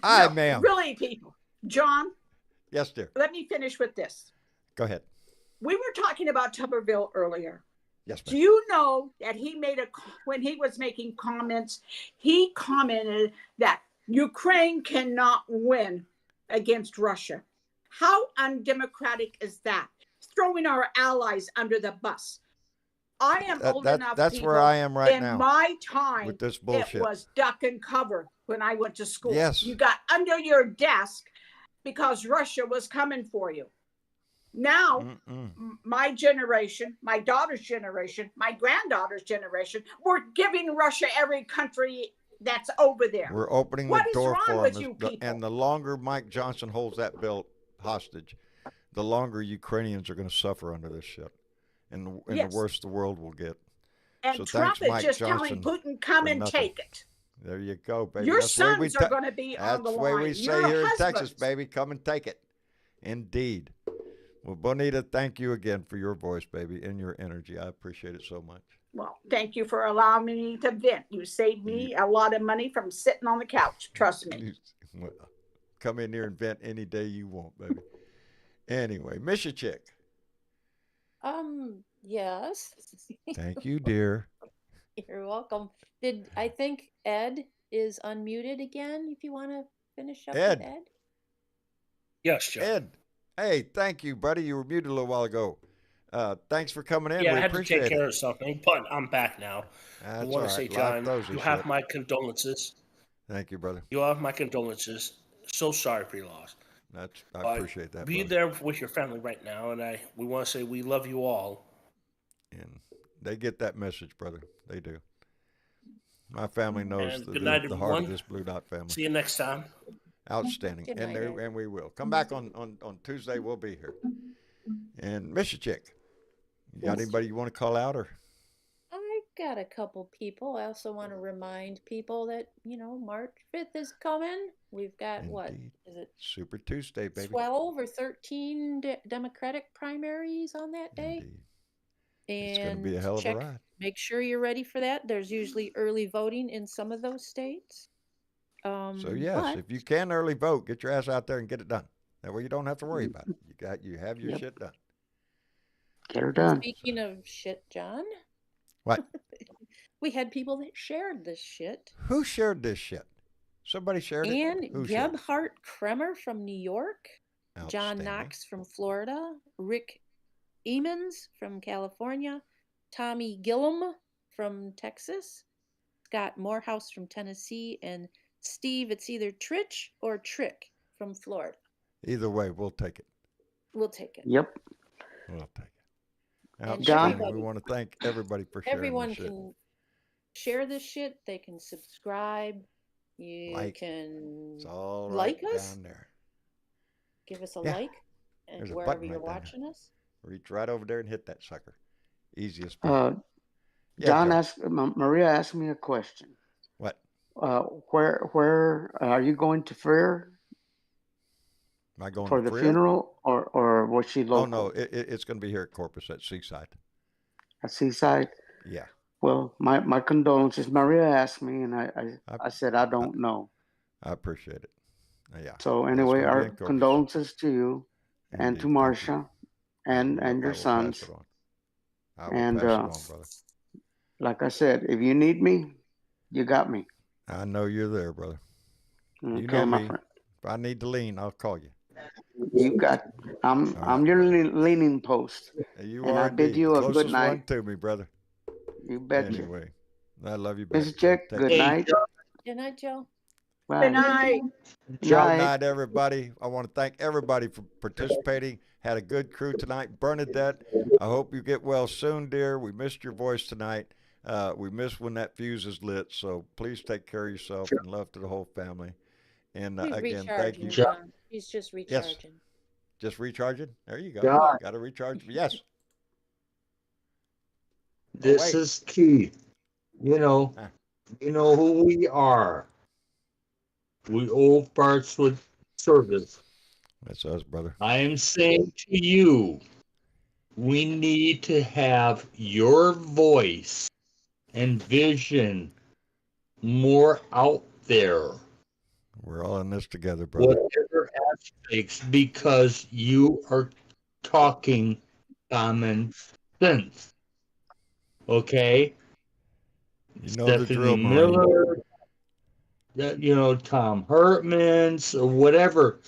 Hi, ma'am. Really, people. John? Yes, dear. Let me finish with this. Go ahead. We were talking about Tuberville earlier. Yes, ma'am. Do you know that when he was making comments, he commented that Ukraine cannot win against Russia. How undemocratic is that? Throwing our allies under the bus. I am old enough. That's people, where I am right now. In my time, with this bullshit. It was duck and cover when I went to school. Yes. You got under your desk because Russia was coming for you. Now, my generation, my daughter's generation, my granddaughter's generation, we're giving Russia every country that's over there. We're opening the door for them. And the longer Mike Johnson holds that bill hostage, the longer Ukrainians are going to suffer under this shit. And the worse the world will get. And so Trump thanks, is just Johnson, telling Putin, come and take it. There you go, baby. Your sons are going to be on the line. That's the way we say here in Texas, baby. Come and take it. Indeed. Well, Bonita, thank you again for your voice, baby, and your energy. I appreciate it so much. Well, thank you for allowing me to vent. You saved me a lot of money from sitting on the couch. Trust me. Well, come in here and vent any day you want, baby. Anyway, miss you, chick. Yes. Thank you, dear. You're welcome. I think Ed is unmuted again, if you want to finish up with Ed? Yes, John. Ed. Hey, thank you, buddy. You were muted a little while ago. Thanks for coming in. Yeah, we I had to take care it. of something, but I'm back now. That's I want to say, John, you have my condolences. Thank you, brother. You have my condolences. So sorry for your loss. I appreciate that. Be there with your family right now, and we want to say we love you all. And they get that message, brother. They do. My family knows the heart of this Blue Dot family. See you next time. Outstanding. And we will. Come back on Tuesday. We'll be here. And Miss Chick, you got anybody you want to call out? Or I got a couple people. I also want to remind people that, March 5th is coming. We've got Indeed. Is it Super Tuesday, baby. 12 or 13 Democratic primaries on that day. Indeed. And it's going to be a hell of a ride. Make sure you're ready for that. There's usually early voting in some of those states. So yes, if you can early vote, get your ass out there and get it done. That way you don't have to worry about it. You have your shit done. Get her done. Speaking of shit, John. What? We had people that shared this shit. Who shared this shit? Somebody shared it? And Gebhardt Kremer from New York. John Knox from Florida. Rick Emons from California. Tommy Gillum from Texas. Scott Morehouse from Tennessee. And Steve, it's either Tritch or Trick from Florida. Either way, we'll take it. We'll take it. Yep. We'll take it. And John, we want to thank everybody for sharing everyone this shit. can share this shit. They can subscribe. You can it's all like right us. Down there. Give us a like. And There's a wherever button you're right watching us. Reach right over there and hit that sucker. Easiest. John asked Maria asked me a question. What? where are you going to Freer Am I going for to the Freer? funeral, or was she local? Oh no, it's going to be here at Corpus at Seaside. At Seaside? Yeah. Well, my condolences. Maria asked me, and I said I don't know. I appreciate it. Yeah. So It's anyway, gonna be our in Corpus. condolences to you and to Indeed, thank you. Marcia and I your will sons. pass it on. I will And pass it on, brother. like I said, if you need me, you got me. I know you're there, brother. You Okay, know my me. friend. If I need to lean, I'll call you. You got. I'm All right, your brother. leaning post. You And are I bid indeed you the a good closest one night. to me, brother. You betcha. Anyway, I love you back. Mrs. Chick, Take good care. night. Good night, Joe. Bye. Good night. Good night, everybody. I want to thank everybody for participating. Had a good crew tonight. Bernadette, I hope you get well soon, dear. We missed your voice tonight. We miss when that fuse is lit. So please take care of yourself and love to the whole family. And He's again, thank recharging, you. John. He's just Yes. recharging. Just recharging? There you go. God. Got to recharge. Yes. This is key. You know who we are. We all starts with service. That's us, brother. I am saying to you, we need to have your voice and vision more out there. We're all in this together, brother. Whatever aspects, because you are talking common sense. Okay? You know the drill, Stephanie Marine. Miller, Tom Hertmans, or whatever.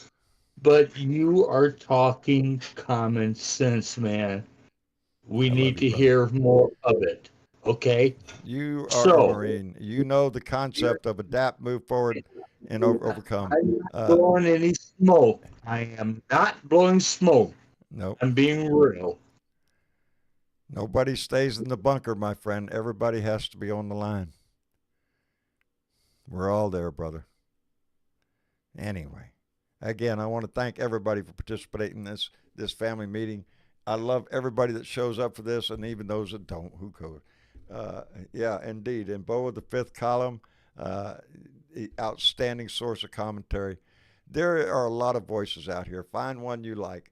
But you are talking common sense, man. We need to hear more of it. Okay? You are a Marine. You know the concept of adapt, move forward, and overcome. I'm not blowing any smoke. I am not blowing smoke. Nope. I'm being real. Nobody stays in the bunker, my friend. Everybody has to be on the line. We're all there, brother. Anyway, again, I want to thank everybody for participating in this family meeting. I love everybody that shows up for this, and even those that don't. Who could? Yeah, indeed. And Bo of the Fifth Column, outstanding source of commentary. There are a lot of voices out here. Find one you like.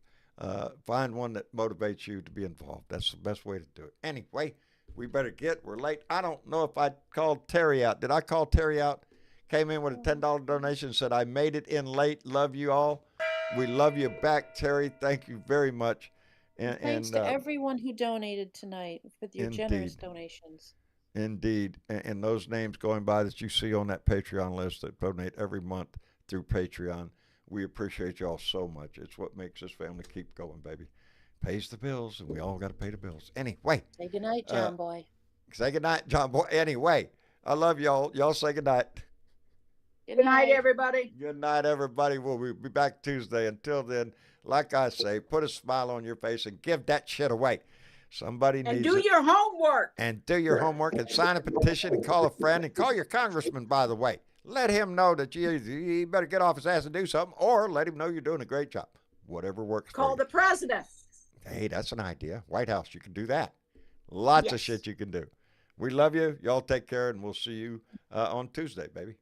Find one that motivates you to be involved. That's the best way to do it. Anyway, we better get. We're late. I don't know if I called Terry out. Did I call Terry out? Came in with a $10 donation, said, I made it in late. Love you all. We love you back, Terry. Thank you very much. Thanks to everyone who donated tonight with your generous donations. Indeed. And those names going by that you see on that Patreon list that donate every month through Patreon, we appreciate y'all so much. It's what makes this family keep going, baby. Pays the bills, and we all got to pay the bills. Anyway. Say goodnight, John Boy. Say goodnight, John Boy. Anyway, I love y'all. Y'all say goodnight. Good night, everybody. Good night, everybody. We'll be back Tuesday. Until then, like I say, put a smile on your face and give that shit away. Somebody needs it. And do your homework. And do your homework and sign a petition and call a friend and call your congressman, by the way. Let him know that you better get off his ass and do something, or let him know you're doing a great job. Whatever works for you. Call the president. Hey, that's an idea. White House, you can do that. Lots of shit you can do. We love you. Y'all take care, and we'll see you on Tuesday, baby.